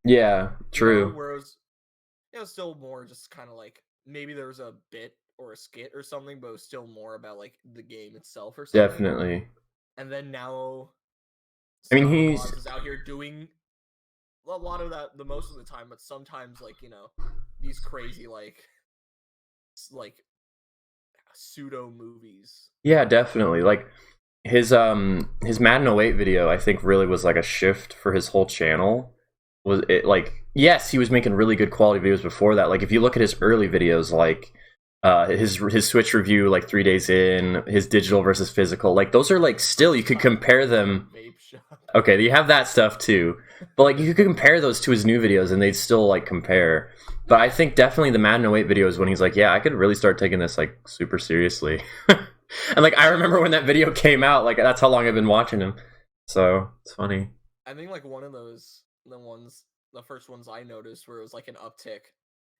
Yeah, You know, true. where it was still more just kind of like maybe there was a bit or a skit or something, but it was still more about like the game itself or something. Definitely. And then now I mean, Scott the he's Woz is out here doing a lot of that the most of the time, but sometimes like these crazy like pseudo movies. yeah, definitely. Like his Madden '08 video, I think really was like a shift for his whole channel. Was it like yes, he was making really good quality videos before that. Like if you look at his early videos, like his Switch review, like 3 days in, his digital versus physical, like those are like still you could compare them. Vape shop. Okay, you have that stuff too, but like you could compare those to his new videos, and they'd still like compare. But I think definitely the Madden '08 videos when he's like, yeah, I could really start taking this like super seriously. And like I remember when that video came out, like that's how long I've been watching him. So it's funny. I think like one of those the first ones I noticed where it was like an uptick.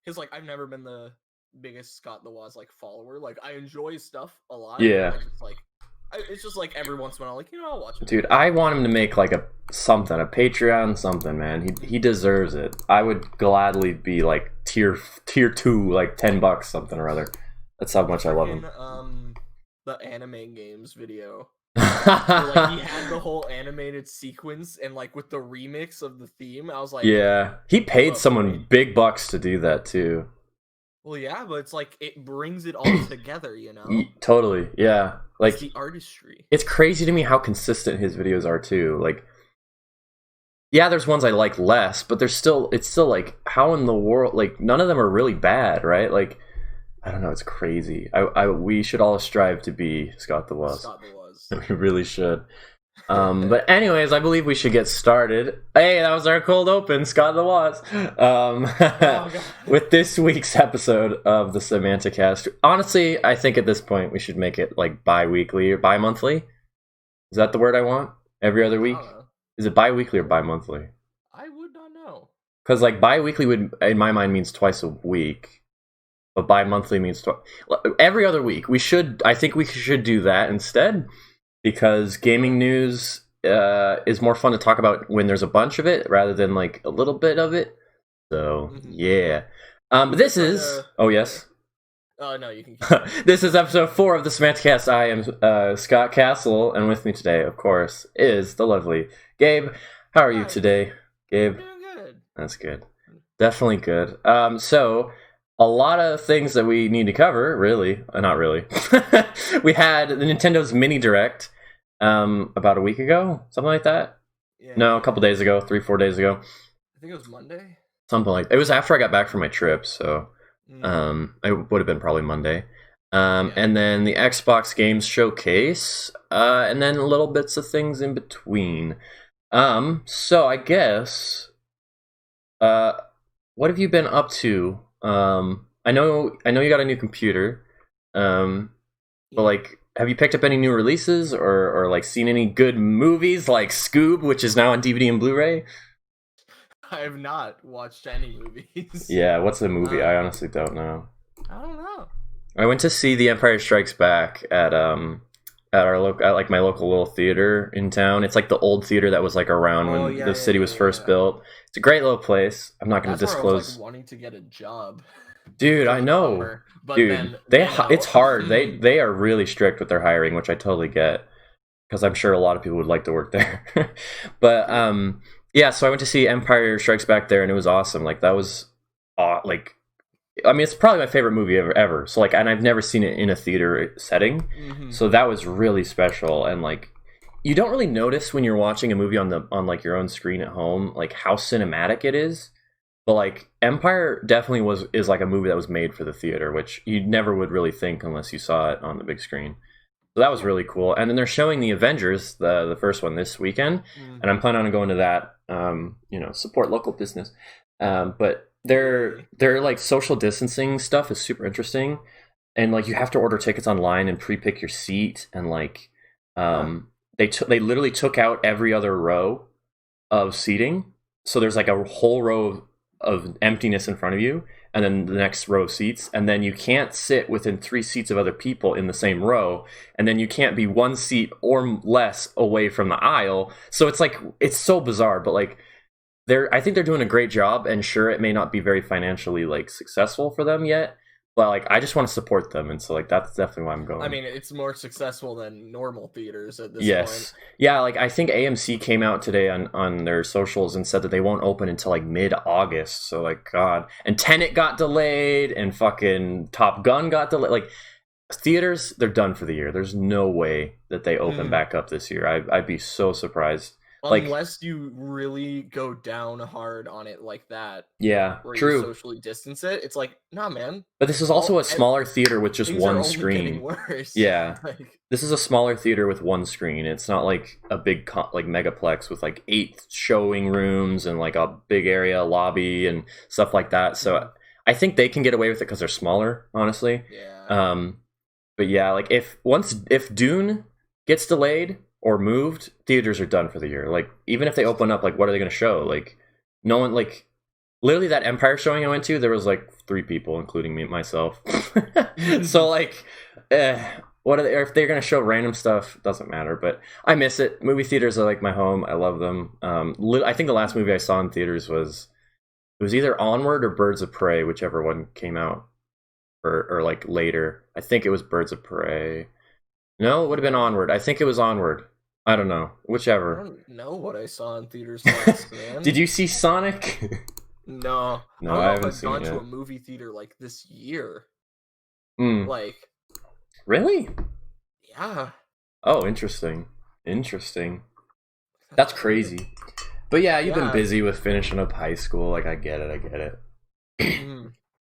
Because like I've never been the biggest Scott the Woz like follower. Like I enjoy his stuff a lot. Yeah, I just like it's just like every once in a while, like I'll watch a dude, video. I want him to make like a something, a Patreon something, man. He deserves it. I would gladly be like tier two, like $10 something or other. That's how much I love him. The anime games video. Where, like he had the whole animated sequence and like with the remix of the theme, I was like, Yeah, he paid someone wait. big bucks to do that too. Well, yeah, but it's like it brings it all together, Totally, yeah. It's Like the artistry. it's crazy to me how consistent his videos are too. Like, yeah, there's ones I like less, but it's still like how in the world? Like none of them are really bad, right? Like I don't know, it's crazy. We should all strive to be Scott the Woz. Scott the Was. We really should. But anyways, I believe we should get started. Hey, that was our cold open, Scott the Woz. Oh, With this week's episode of the Semanti-Cast. Honestly, I think at this point we should make it like bi-weekly or bi-monthly. Is that the word I want? Every other week? Is it bi-weekly or bi-monthly? I would not know. Because like bi-weekly would, in my mind, means twice a week. But bi-monthly means every other week. I think we should do that instead. Because gaming news is more fun to talk about when there's a bunch of it rather than like a little bit of it. So yeah. But this is oh yes. Oh no, you can. This is episode 4 of the Semanti-Cast. I am Scott Castle, and with me today, of course, is the lovely Gabe. How are you today, Gabe? I'm doing good. That's good. Definitely good. So a lot of things that we need to cover, really. Not really. We had the Nintendo's Mini Direct about a week ago, something like that. Yeah. No, a couple days ago, 3-4 days ago. I think it was Monday. Something like it was after I got back from my trip, so it would have been probably Monday. And then the Xbox Games Showcase, and then little bits of things in between. So I guess, what have you been up to? I know you got a new computer, but like, have you picked up any new releases or like seen any good movies like Scoob, which is now on DVD and Blu-ray? I have not watched any movies. Yeah, what's the movie? I honestly don't know. I don't know. I went to see The Empire Strikes Back at like my local little theater in town. It's like the old theater that was like around when the city was first built. It's a great little place. I'm not going to disclose. Where I was, like, wanting to get a job. Dude, I know. Summer, but dude, it's hard. They are really strict with their hiring, which I totally get because I'm sure a lot of people would like to work there. But yeah, so I went to see Empire Strikes Back there, and it was awesome. Like that was like, I mean, it's probably my favorite movie ever. So like, and I've never seen it in a theater setting, so that was really special. And like, you don't really notice when you're watching a movie on like your own screen at home, like how cinematic it is. But like Empire definitely is like a movie that was made for the theater, which you never would really think unless you saw it on the big screen. So that was really cool. And then they're showing the Avengers, the first one this weekend, and I'm planning on going to that. Support local business. But their like social distancing stuff is super interesting, and like you have to order tickets online and pre-pick your seat, and like they literally took out every other row of seating, so there's like a whole row of emptiness in front of you, and then the next row of seats, and then you can't sit within 3 seats of other people in the same row, and then you can't be 1 seat or less away from the aisle. So it's like, it's so bizarre, but like I think they're doing a great job, and sure, it may not be very financially like successful for them yet, but like I just want to support them, and so like that's definitely why I'm going. I mean, it's more successful than normal theaters at this Yes. point. Yeah, like I think AMC came out today on their socials and said that they won't open until like mid-August. So like God. And Tenet got delayed and fucking Top Gun got delayed. Like theaters, they're done for the year. There's no way that they open back up this year. I'd be so surprised. Unless you really go down hard on it like that. Yeah, where true. You socially distance it. It's like, nah, man. But this is also a smaller theater with just one screen. Worse. Yeah. This is a smaller theater with one screen. It's not like a big like megaplex with like 8 showing rooms and like a big area lobby and stuff like that. So I think they can get away with it because they're smaller, honestly. Yeah. But yeah, like if Dune gets delayed or moved, theaters are done for the year. Like even if they open up, like what are they going to show? Like no one, like literally that Empire showing I went to, there was like 3 people, including me myself. So like, what are they? Or if they're going to show random stuff, doesn't matter. But I miss it. Movie theaters are like my home. I love them. I think the last movie I saw in theaters was either Onward or Birds of Prey, whichever one came out. Or like later. I think it was Birds of Prey. No, it would have been Onward. I think it was Onward. I don't know. Whichever. I don't know what I saw in theaters last, man. Did you see Sonic? No. No, I haven't seen it. I've gone to a movie theater like this year. Like. Really? Yeah. Oh, interesting. That's crazy. But yeah, you've been busy with finishing up high school. Like, I get it.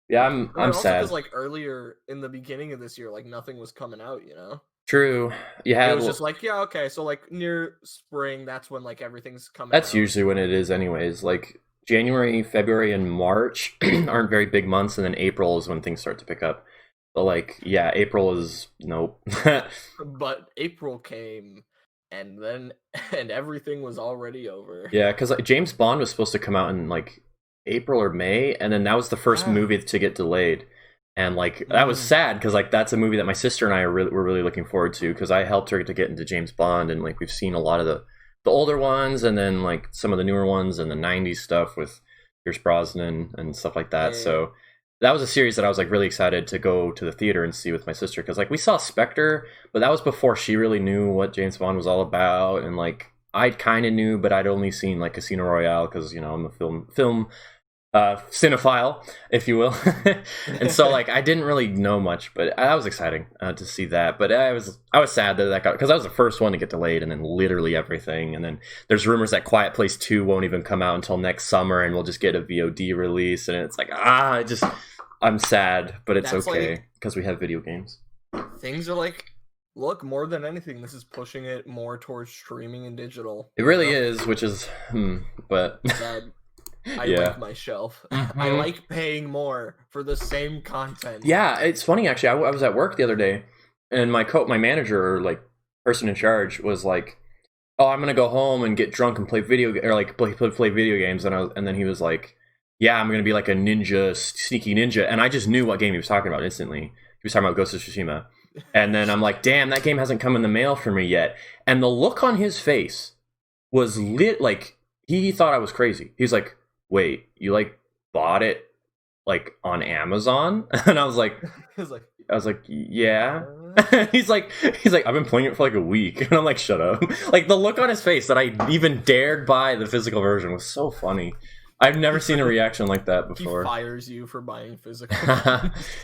Yeah, I'm sad. Because like earlier in the beginning of this year, like nothing was coming out, you know. True. Yeah. It was just like, yeah, okay. So like near spring, that's when like everything's coming. That's usually when it is, anyways. Like January, February, and March aren't very big months, and then April is when things start to pick up. But like, yeah, April is nope. But April came, and everything was already over. Yeah, because like, James Bond was supposed to come out in like April or May, and then that was the first movie to get delayed, and like that was sad because like that's a movie that my sister and I were really looking forward to because I helped her to get into James Bond, and like we've seen a lot of the older ones and then like some of the newer ones and the 90s stuff with Pierce Brosnan and stuff like that. So that was a series that I was like really excited to go to the theater and see with my sister because like we saw Spectre, but that was before she really knew what James Bond was all about, and like I kind of knew, but I'd only seen like Casino Royale because you know I'm a film cinephile, if you will. And so like I didn't really know much, but that was exciting to see that. But I was sad that got, because that was the first one to get delayed, and then literally everything. And then there's rumors that Quiet Place 2 won't even come out until next summer, and we'll just get a VOD release. And it's like I'm sad, but it's okay because we have video games. Things are like, look, more than anything, this is pushing it more towards streaming and digital. It really is, which is but I like my shelf. I like paying more for the same content. Yeah, it's funny actually. I was at work the other day, and my manager, or like person in charge, was like, "Oh, I'm gonna go home and get drunk and play video games." And then he was like, "Yeah, I'm gonna be like a ninja, sneaky ninja." And I just knew what game he was talking about instantly. He was talking about Ghost of Tsushima. And then I'm like, "Damn, that game hasn't come in the mail for me yet." And the look on his face was lit. Like he thought I was crazy. He's like, "Wait, you like bought it like on Amazon?" And I was like, "Yeah." he's like, "I've been playing it for like a week." And I'm like, "Shut up." Like the look on his face that I even dared buy the physical version was so funny. I've never seen a reaction like that before. He fires you for buying physical.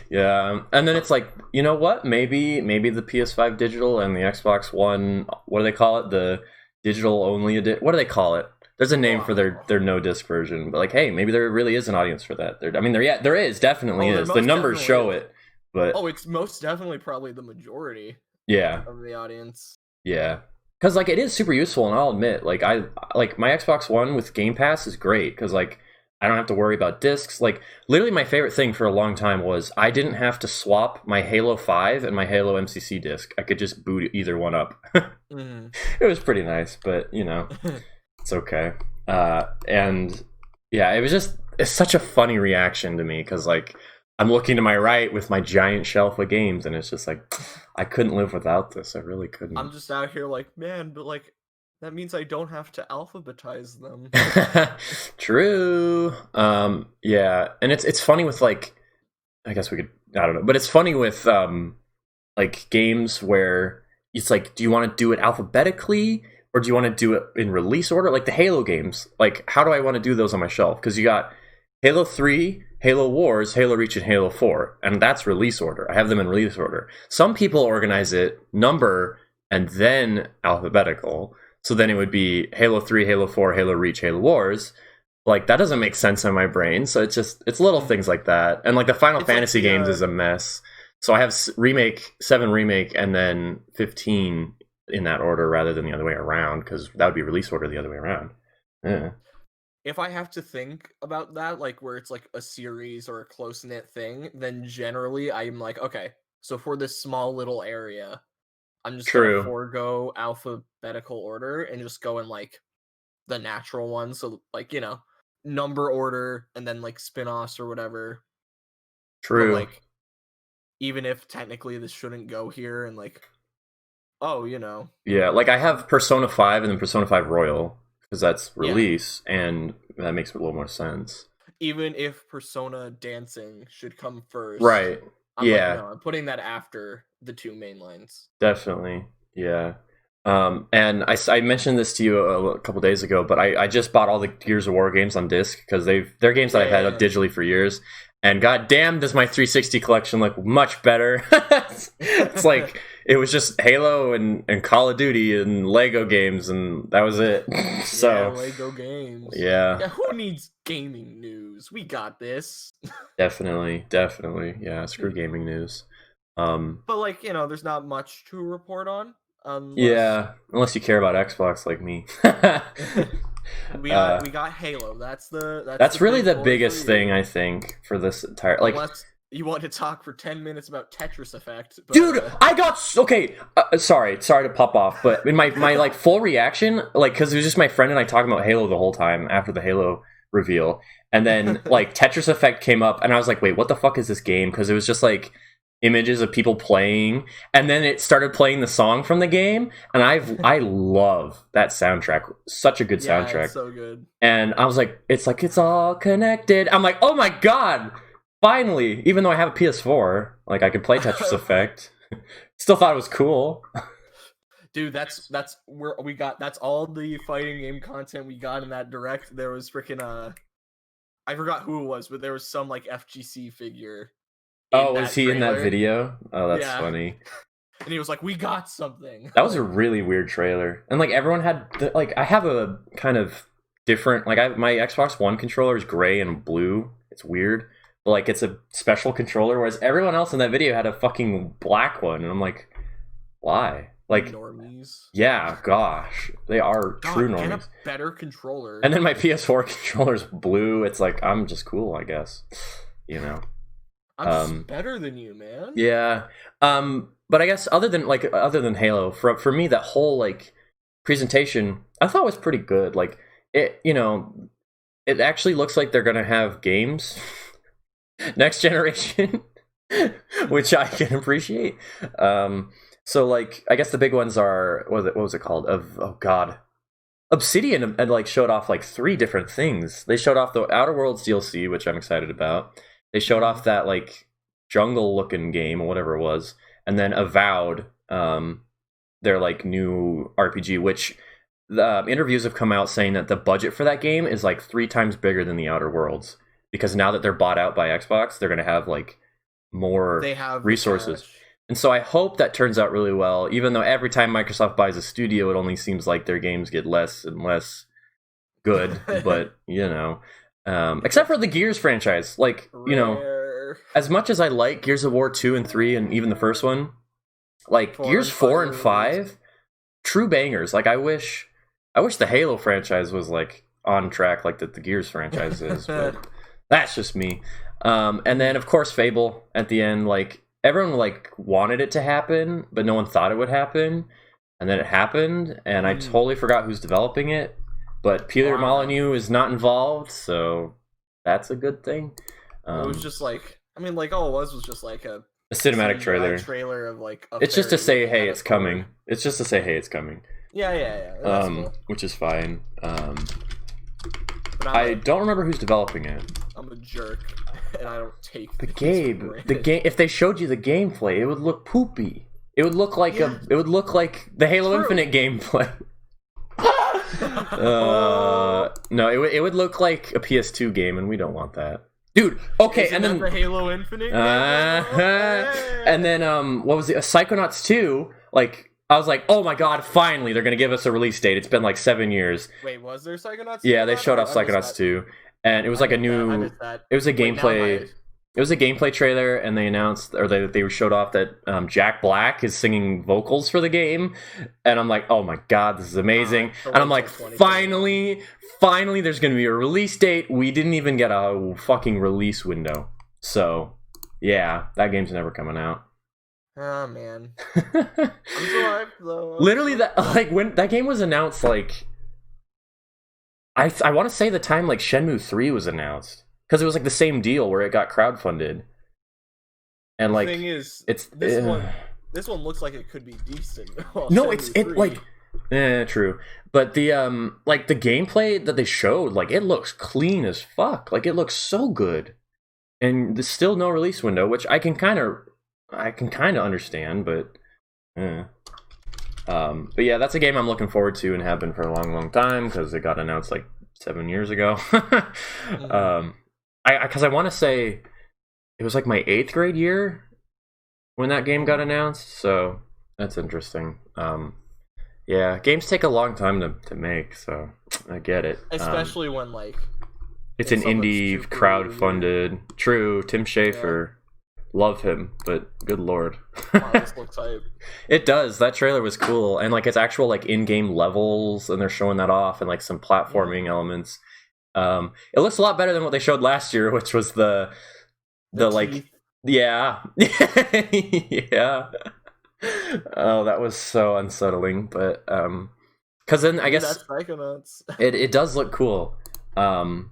Yeah. And then it's like, you know what? Maybe the PS5 digital and the Xbox One, what do they call it? The digital only edition. What do they call it? There's a name for their no disc version, but like, hey, maybe there really is an audience for that. There is definitely is. The numbers show it, but it's most definitely probably the majority. Yeah. Of the audience. Yeah, because like it is super useful, and I'll admit, like I like my Xbox One with Game Pass is great because like I don't have to worry about discs. Like literally, my favorite thing for a long time was I didn't have to swap my Halo 5 and my Halo MCC disc. I could just boot either one up. It was pretty nice, but you know. It's okay. And yeah, it's such a funny reaction to me because like I'm looking to my right with my giant shelf of games, and it's just like I couldn't live without this. I really couldn't. I'm just out here like, man, but like That means I don't have to alphabetize them. True. Yeah, and it's funny with like, I guess we could, I don't know, but it's funny with like games where it's like, do you want to do it alphabetically or do you want to do it in release order? Like the Halo games, like how do I want to do those on my shelf? Because you got Halo 3, Halo Wars, Halo Reach, and Halo 4, and that's release order. I have them in release order. Some people organize it number and then alphabetical. So then it would be Halo 3, Halo 4, Halo Reach, Halo Wars. Like that doesn't make sense in my brain. So it's little things like that. And like the Final Fantasy games is a mess. So I have 7 remake and then 15 in that order rather than the other way around, because that would be release order the other way around. Yeah. If I have to think about that, like where it's like a series or a close-knit thing, then generally I'm like, okay, so for this small little area, I'm just gonna forego alphabetical order and just go in like the natural one. So like, number order and then like spin-offs or whatever. True. But like, even if technically this shouldn't go here and like, Yeah, like I have Persona 5 and then Persona 5 Royal because that's release and that makes a little more sense. Even if Persona Dancing should come first. Right. I'm putting that after the 2 main lines. Definitely. Yeah. And I mentioned this to you a couple days ago, but I just bought all the Gears of War games on disc because they're games that I've had digitally for years. And goddamn, does my 360 collection look much better? It's like it was just Halo and Call of Duty and Lego games, and that was it. So Lego games. Yeah. Who needs gaming news? We got this. Definitely. Yeah, screw gaming news. But like there's not much to report on. Unless you care about Xbox like me. we got Halo. That's really the biggest thing I think for this entire Unless you want to talk for 10 minutes about Tetris Effect, but, dude. I got sorry to pop off, but in my like full reaction, like because it was just my friend and I talking about Halo the whole time after the Halo reveal, and then like Tetris Effect came up, and I was like, wait, what the fuck is this game? Because it was just like images of people playing, and then it started playing the song from the game, and I love that soundtrack. Such a good soundtrack. It's so good. And I was like it's all connected. I'm like, oh my god, finally! Even though I have a PS4, like I could play Tetris Effect. Still thought it was cool. Dude, that's where we got. That's all the fighting game content we got in that direct. There was freaking I forgot who it was, but there was some like FGC figure. Oh, was he in that video? Oh, that's funny. And he was like, "We got something." That was a really weird trailer, and like everyone had I have a kind of different my Xbox One controller is gray and blue. It's weird, but like it's a special controller, whereas everyone else in that video had a fucking black one, and I'm like, why? Like normies. Yeah, gosh, they are true normies. Get a better controller. And then my PS4 controller's blue. It's like I'm just cool, I guess. I'm just better than you, man. Yeah. But I guess other than Halo, for me, that whole like presentation I thought was pretty good. Like it actually looks like they're gonna have games next generation, which I can appreciate. So like I guess the big ones are what was it called? Obsidian and like showed off like 3 different things. They showed off the Outer Worlds DLC, which I'm excited about. They showed off that like jungle looking game or whatever it was, and then Avowed, their like new RPG, which the interviews have come out saying that the budget for that game is like 3 times bigger than the Outer Worlds, because now that they're bought out by Xbox, they're gonna have like more resources. And so I hope that turns out really well, even though every time Microsoft buys a studio, it only seems like their games get less and less good. But except for the Gears franchise, like as much as I like Gears of War 2 and 3 and even the first one, like Gears 4 and 5, true bangers. Like I wish the Halo franchise was like on track like that the Gears franchise is, but that's just me. And then of course Fable at the end, like everyone like wanted it to happen, but no one thought it would happen, and then it happened, and I totally forgot who's developing it. But Peter Molyneux is not involved, so that's a good thing. It was just like, all it was just like a cinematic trailer of like. It's just to say, hey, it's coming. It's just to say, hey, it's coming. Yeah. That's cool. Which is fine. But I don't remember who's developing it. I'm a jerk, and I don't take the game. If they showed you the gameplay, it would look poopy. It would look like It would look like the Halo Infinite gameplay. No, it would look like a PS2 game, and we don't want that, dude. Okay, and then the Halo Infinite game? And then what was it? Psychonauts 2. Like, I was like, oh my god, finally they're gonna give us a release date. It's been like 7 years. Wait, was there Psychonauts 2? Yeah, they showed off Psychonauts 2, and it was like a new. It was a gameplay. It was a gameplay trailer, and they announced, or they showed off that Jack Black is singing vocals for the game, and I'm like, oh my god, this is amazing. And I'm like, finally, there's going to be a release date. We didn't even get a fucking release window. So, yeah, that game's never coming out. Oh, man. I'm so hyped, though. Literally, when that game was announced, like, I want to say the time, like, Shenmue 3 was announced. Because it was like the same deal where it got crowdfunded, and like the thing is, it's this one looks like it could be decent. No, true. But the like the gameplay that they showed, like it looks clean as fuck. Like it looks so good, and there's still no release window, which I can kind of understand, but. But yeah, that's a game I'm looking forward to and have been for a long time because it got announced like 7 years ago. Because I want to say it was like my 8th grade year when that game got announced, so that's interesting. Yeah, games take a long time to make, so I get it. Especially when like it's an indie crowd-funded. True, Tim Schafer, love him, but good lord. Wow, this looks hype. It does. That trailer was cool, and like it's actual like in-game levels, and they're showing that off, and like some platforming elements. It looks a lot better than what they showed last year, which was the like, yeah. Yeah. Oh, that was so unsettling, but because then I guess that's Psychonauts. it does look cool. And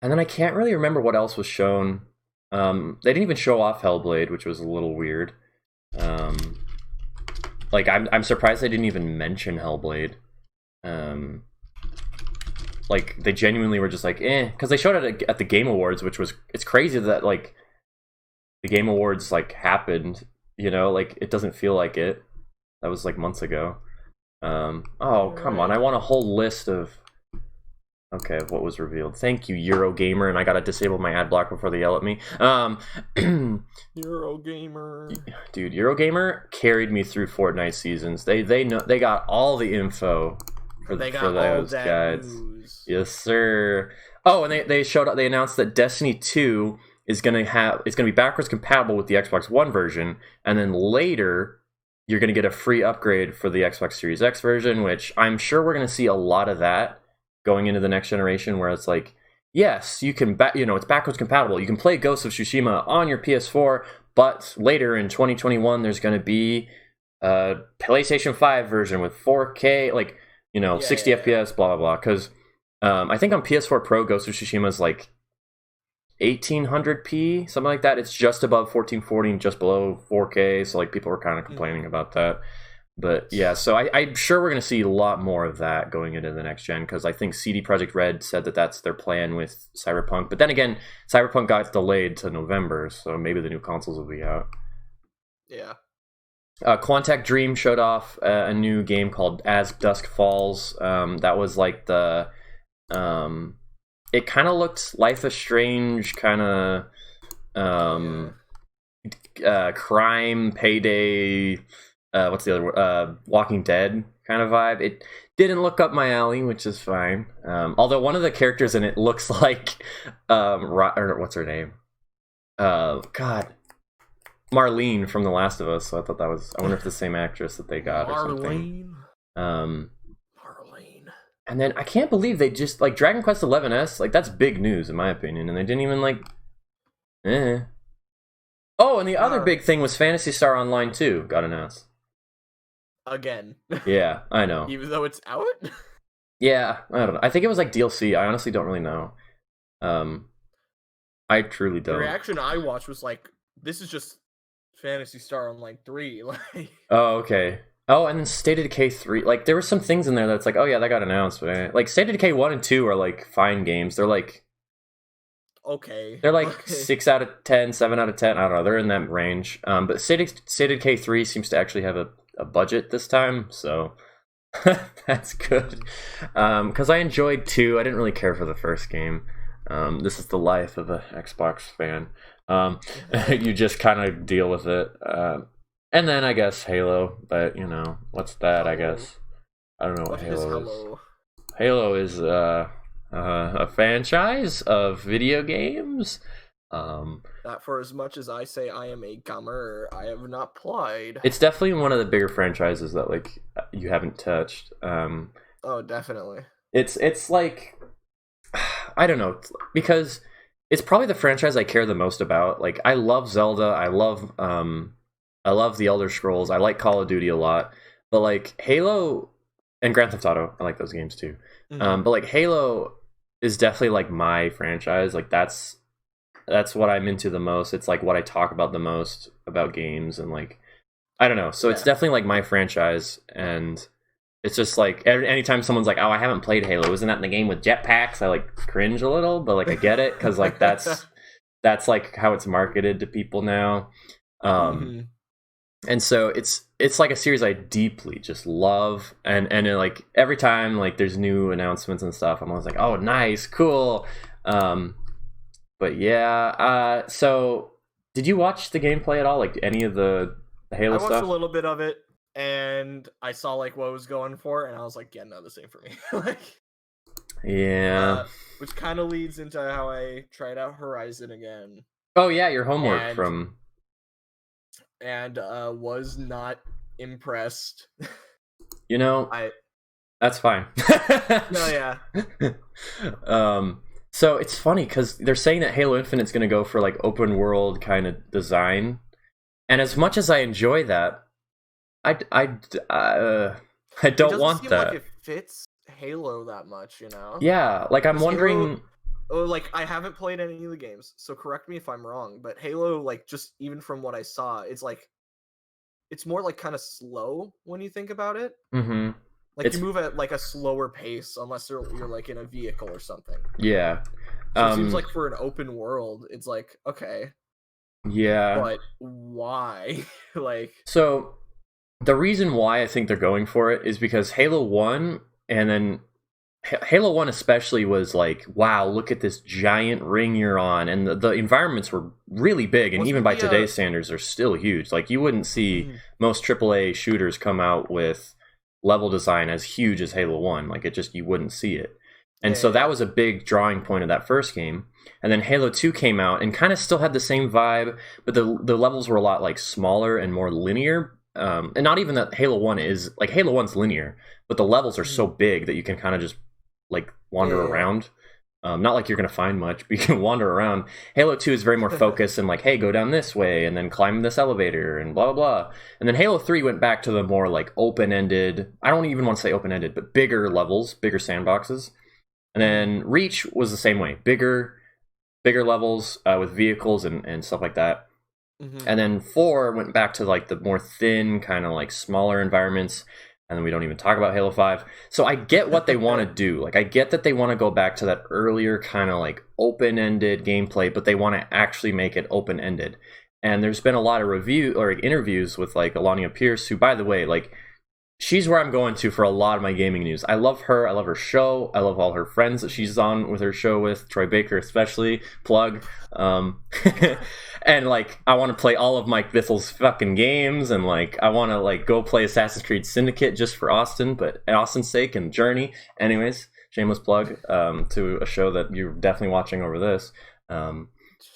then I can't really remember what else was shown. They didn't even show off Hellblade, which was a little weird. Like I'm surprised they didn't even mention Hellblade. Like they genuinely were just like, because they showed it at the Game Awards, which was, it's crazy that like the Game Awards like happened, you know, like it doesn't feel like it. That was like months ago. Oh come on, I want a whole list of. Okay, what was revealed? Thank you, Eurogamer, and I gotta disable my ad block before they yell at me. Eurogamer, dude, Eurogamer carried me through Fortnite seasons. They know, they got all the info for those guys. News. Yes, sir. Oh, and they announced that Destiny 2 is gonna be backwards compatible with the Xbox One version, and then later you're gonna get a free upgrade for the Xbox Series X version, which I'm sure we're gonna see a lot of that going into the next generation, where it's like, yes, you can, it's backwards compatible. You can play Ghost of Tsushima on your PS4, but later in 2021, there's going to be a PlayStation 5 version with 4K, 60 FPS, blah, blah, blah. Because I think on PS4 Pro, Ghost of Tsushima is like 1800p, something like that. It's just above 1440 and just below 4K, so like people were kind of complaining about that. But yeah, so I'm sure we're going to see a lot more of that going into the next gen, because I think CD Projekt Red said that that's their plan with Cyberpunk. But then again, Cyberpunk got delayed to November, so maybe the new consoles will be out. Yeah. Quantic Dream showed off a new game called As Dusk Falls. That was like the... it kind of looked Life is Strange, kind of crime, payday... what's the other word? Walking Dead kind of vibe. It didn't look up my alley, which is fine. Although one of the characters in it looks like, what's her name? God, Marlene from The Last of Us. So I thought that was. I wonder if the same actress that they got or something. Marlene. And then I can't believe they just like Dragon Quest XI-S. Like that's big news in my opinion, and they didn't even like. Oh, and the other big thing was Phantasy Star Online 2 got announced. Again. Yeah, I know. Even though it's out? Yeah, I don't know. I think it was like DLC. I honestly don't really know. I truly don't. The reaction I watched was like, this is just Phantasy Star Online 3. Like. Oh, okay. Oh, and then State of Decay 3. Like, there were some things in there that's like, oh yeah, that got announced. But, like, State of Decay 1 and 2 are, like, fine games. They're, like... Okay. They're, like, 6 out of 10, 7 out of 10. I don't know. They're in that range. But State of Decay 3 seems to actually have a budget this time, so... that's good. Because I enjoyed 2. I didn't really care for the first game. This is the life of an Xbox fan. You just kind of deal with it. And then I guess Halo, but you know, what's that? I guess I don't know what Halo is. Halo is a franchise of video games. Not for as much as I say I am a gamer, I have not played. It's definitely one of the bigger franchises that like you haven't touched. Oh, definitely. It's like I don't know, because it's probably the franchise I care the most about. Like I love Zelda, I love the Elder Scrolls. I like Call of Duty a lot, but like Halo and Grand Theft Auto, I like those games too. But like Halo is definitely like my franchise. Like that's what I'm into the most. It's like what I talk about the most about games, and like I don't know. So it's definitely like my franchise, and it's just like anytime someone's like, "Oh, I haven't played Halo. Isn't that in the game with jetpacks?" I like cringe a little, but like I get it because like that's like how it's marketed to people now. And so it's like a series I deeply just love, and like every time like there's new announcements and stuff, I'm always like, oh nice, cool. But yeah, so did you watch the gameplay at all? Like any of the Halo stuff? I watched a little bit of it, and I saw like what it was going for, and I was like, yeah, no, this ain't for me. Like, yeah, which kind of leads into how I tried out Horizon again. Oh yeah, your homework from. And was not impressed. You know, that's fine. No, yeah. So it's funny because they're saying that Halo Infinite's going to go for like open world kind of design, and as much as I enjoy that, I don't want that. Like it fits Halo that much, you know? Yeah, like I'm wondering. Like I haven't played any of the games, so correct me if I'm wrong, but Halo, like just even from what I saw, it's like it's more like kind of slow when you think about it. Mm-hmm. Like you move at like a slower pace unless you're like in a vehicle or something. Yeah. So it seems like for an open world, it's like okay. Yeah. But why? Like so the reason why I think they're going for it is because Halo 1 and then Halo 1 especially was like, wow, look at this giant ring you're on. And the environments were really big, and even by today's standards, they're still huge. Like, you wouldn't see most AAA shooters come out with level design as huge as Halo 1. Like, you wouldn't see it. And so that was a big drawing point of that first game. And then Halo 2 came out and kind of still had the same vibe, but the levels were a lot, like, smaller and more linear. And not even that Halo 1 is... Like, Halo 1's linear, but the levels are so big that you can kind of just like wander around. Not like you're gonna find much, but you can wander around. Halo 2 is very more focused and like, hey, go down this way and then climb this elevator and blah blah blah. And then Halo 3 went back to the more like open-ended, I don't even want to say open-ended, but bigger levels, bigger sandboxes. And then Reach was the same way, bigger levels with vehicles and stuff like that. And then 4 went back to like the more thin, kind of like smaller environments. And then we don't even talk about Halo 5. So I get what they want to do. Like, I get that they want to go back to that earlier kind of like open-ended gameplay, but they want to actually make it open-ended. And there's been a lot of interviews with like Alania Pierce, who, by the way, like, she's where I'm going to for a lot of my gaming news. I love her. I love her show. I love all her friends that she's on with her show with. Troy Baker especially. Plug. And, like, I want to play all of Mike Vithel's fucking games. And, like, I want to, like, go play Assassin's Creed Syndicate just for Austin. But Austin's sake and Journey. Anyways, shameless plug to a show that you're definitely watching over this.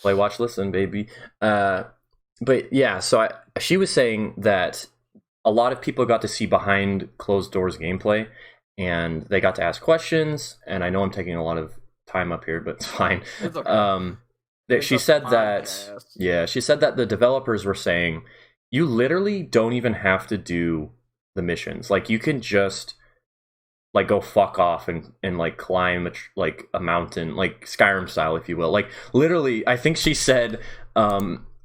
Play, watch, listen, baby. But, yeah, so she was saying that a lot of people got to see behind closed doors gameplay, and they got to ask questions. And I know I'm taking a lot of time up here, but it's fine. It's okay. She said that the developers were saying you literally don't even have to do the missions. Like, you can just like go fuck off and like climb a mountain, like Skyrim style, if you will. Like, literally, I think she said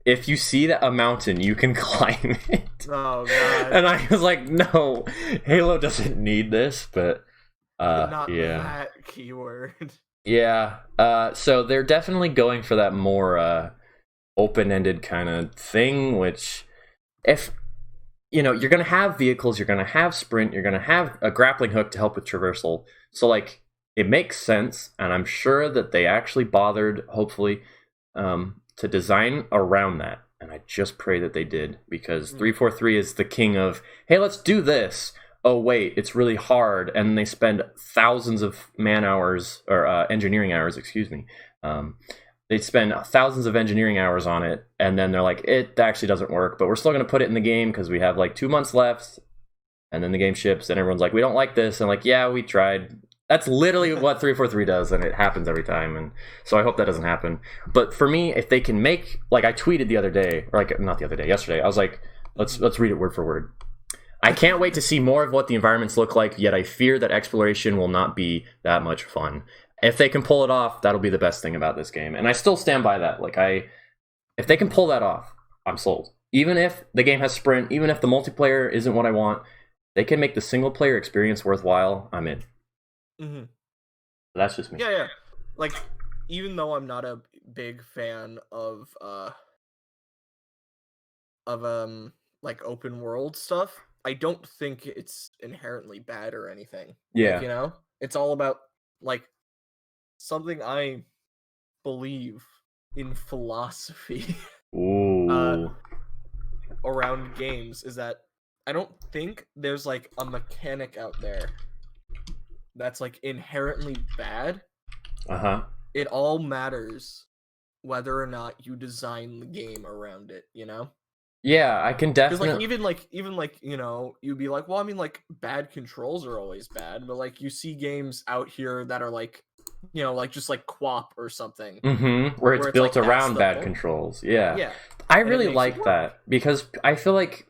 if you see a mountain, you can climb it. Oh god! And I was like, no, Halo doesn't need this, but not yeah, that keyword. Yeah. So they're definitely going for that more open-ended kind of thing. Which, if you're gonna have vehicles, you're gonna have sprint, you're gonna have a grappling hook to help with traversal. So like, it makes sense, and I'm sure that they actually bothered, hopefully, to design around that. And I just pray that they did, because 343 is the king of, hey, let's do this. Oh wait, it's really hard, and they spend thousands of man hours, or engineering hours, excuse me. They spend thousands of engineering hours on it, and then they're like, it actually doesn't work, but we're still going to put it in the game because we have like 2 months left, and then the game ships, and everyone's like, we don't like this, and like, yeah, we tried. That's literally what 343 does, and it happens every time, and so I hope that doesn't happen. But for me, if they can make, like, I tweeted the other day, or like, not the other day, yesterday, I was like, let's read it word for word. I can't wait to see more of what the environments look like, yet I fear that exploration will not be that much fun. If they can pull it off, that'll be the best thing about this game. And I still stand by that. Like, if they can pull that off, I'm sold. Even if the game has sprint, even if the multiplayer isn't what I want, they can make the single player experience worthwhile, I'm in. Mm-hmm. That's just me. Yeah. Like, even though I'm not a big fan of like open world stuff, I don't think it's inherently bad or anything. Yeah. Like, it's all about, like, something I believe in philosophy around games is that I don't think there's like a mechanic out there that's like inherently bad. It all matters whether or not you design the game around it, Yeah, I can definitely. Because even you'd be like, well, I mean, like, bad controls are always bad, but like you see games out here that are like, like just like QWOP or something, where it's built like, around bad controls. Yeah. I really like that, because I feel like,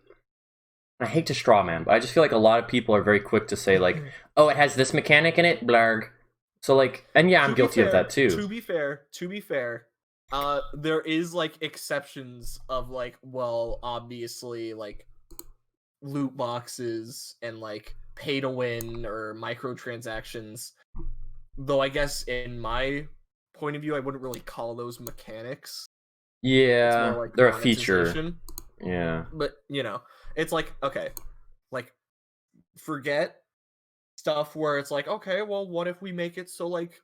I hate to straw man, but I just feel like a lot of people are very quick to say like, oh, it has this mechanic in it, blarg. So like, and yeah, I'm guilty of that too. To be fair, there is like exceptions of like, well, obviously like loot boxes and like pay to win or microtransactions. Though I guess in my point of view, I wouldn't really call those mechanics. Yeah, like they're a feature. Yeah. But, it's like, okay, like, forget stuff where it's like, okay, well, what if we make it so, like,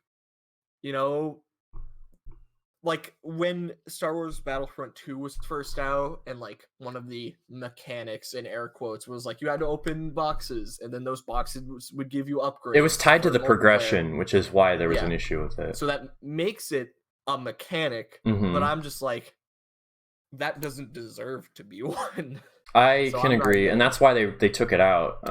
like, when Star Wars Battlefront 2 was first out, and, like, one of the mechanics, in air quotes, was, like, you had to open boxes, and then those boxes would give you upgrades. It was tied to the progression, which is why there was an issue with it. So that makes it a mechanic, but I'm just like, that doesn't deserve to be one. I can agree, and that's why they took it out.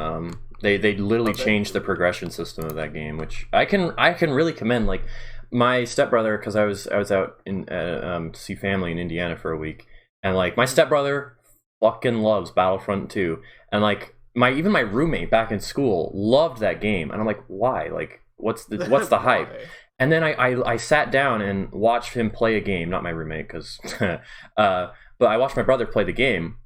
They literally changed the progression system of that game, which I can really commend. Like, my stepbrother, because I was out in to see family in Indiana for a week, and like my stepbrother fucking loves Battlefront 2, and like my roommate back in school loved that game, and I'm like, why? Like, what's the hype? And then I sat down and watched him play a game, not my roommate, because but I watched my brother play the game,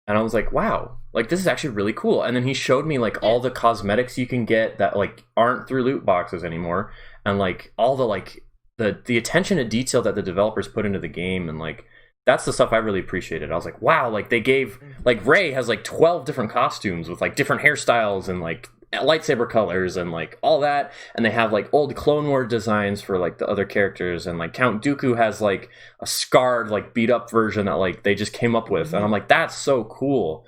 and I was like, wow, like, this is actually really cool. And then he showed me like all the cosmetics you can get that like aren't through loot boxes anymore, and like all the like the attention to detail that the developers put into the game, and like that's the stuff I really appreciated. I was like, wow, like they gave, like, Rey has like 12 different costumes with like different hairstyles and like lightsaber colors and like all that, and they have like old Clone War designs for like the other characters, and like Count Dooku has like a scarred, like beat up version that like they just came up with, and I'm like, that's so cool.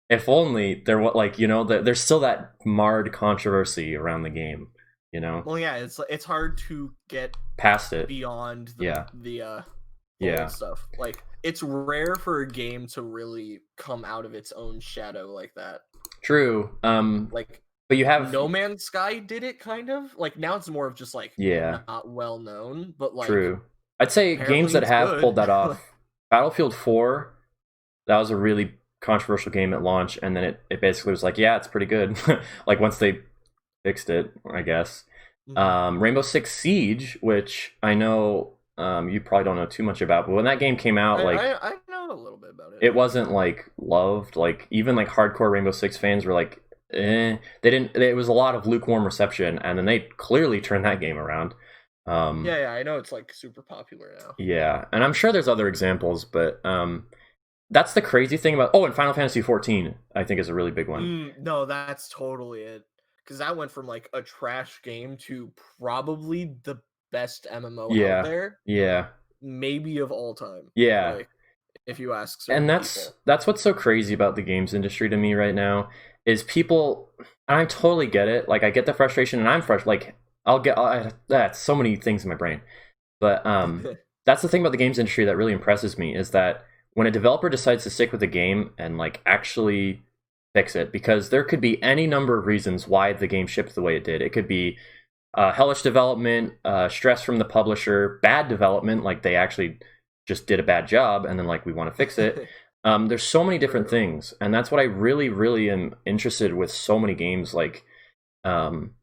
If only there was like, there's still that marred controversy around the game, Well, yeah, it's hard to get past it beyond the old stuff. Like, it's rare for a game to really come out of its own shadow like that. True. Like, but you have No Man's Sky did it kind of. Like, now it's more of just like not well known, but like, true. I'd say games that have pulled that off. Battlefield 4, that was a really controversial game at launch, and then it basically was like, yeah, it's pretty good. Like, once they fixed it, I guess. Rainbow Six Siege, which I know you probably don't know too much about, but when that game came out, I know a little bit about it. It wasn't like loved. Like even like hardcore Rainbow Six fans were like, eh. They didn't. It was a lot of lukewarm reception, and then they clearly turned that game around. Yeah, I know it's like super popular now. Yeah, and I'm sure there's other examples, but that's the crazy thing about. Oh, and Final Fantasy 14, I think, is a really big one. No, that's totally it. Because that went from like a trash game to probably the best MMO out there. Yeah. Maybe of all time. Yeah. Like, if you ask certain people. That's what's so crazy about the games industry to me right now is people. And I totally get it. Like I get the frustration, and I'm fresh. Like that's so many things in my brain. But that's the thing about the games industry that really impresses me is that when a developer decides to stick with a game and like actually fix it, because there could be any number of reasons why the game shipped the way it did. It could be hellish development, stress from the publisher, bad development, like they actually just did a bad job, and then like we want to fix it. There's so many different things, and that's what I really, really am interested with so many games. Like, even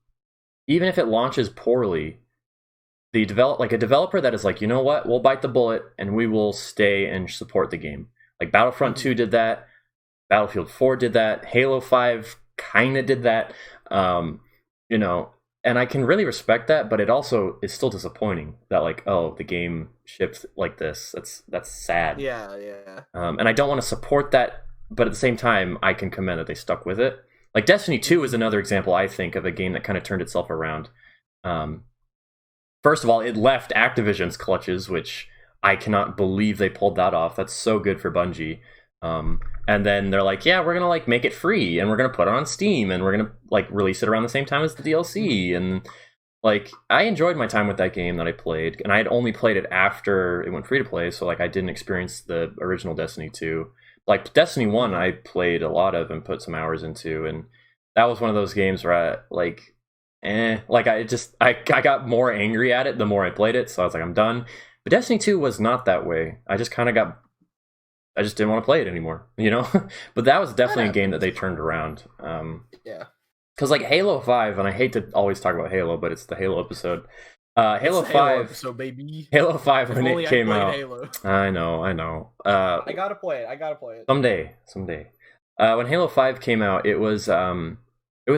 if it launches poorly, a developer that is like, you know what, we'll bite the bullet and we will stay and support the game. Like Battlefront 2 did that. Battlefield 4 did that. Halo 5 kind of did that. You know, and I can really respect that, but it also is still disappointing that like, oh, the game shipped like this. That's sad. Yeah. And I don't want to support that, but at the same time, I can commend that they stuck with it. Like Destiny 2 is another example, I think, of a game that kind of turned itself around. First of all, it left Activision's clutches, which I cannot believe they pulled that off. That's so good for Bungie. And then they're like, yeah, we're gonna like make it free, and we're gonna put it on Steam, and we're gonna like release it around the same time as the DLC. And like, I enjoyed my time with that game that I played, and I had only played it after it went free to play, so like I didn't experience the original Destiny 2. Like Destiny 1, I played a lot of and put some hours into, and that was one of those games where I like, I got more angry at it the more I played it, so I was like, I'm done. But Destiny 2 was not that way. I just didn't want to play it anymore, you know? But that was definitely a game that they turned around. Yeah. Because like Halo 5, and I hate to always talk about Halo, but it's the Halo episode. Halo 5, Halo episode, baby. Halo 5 when it came out. Halo. I know. I gotta play it. Someday. When Halo 5 came out, it was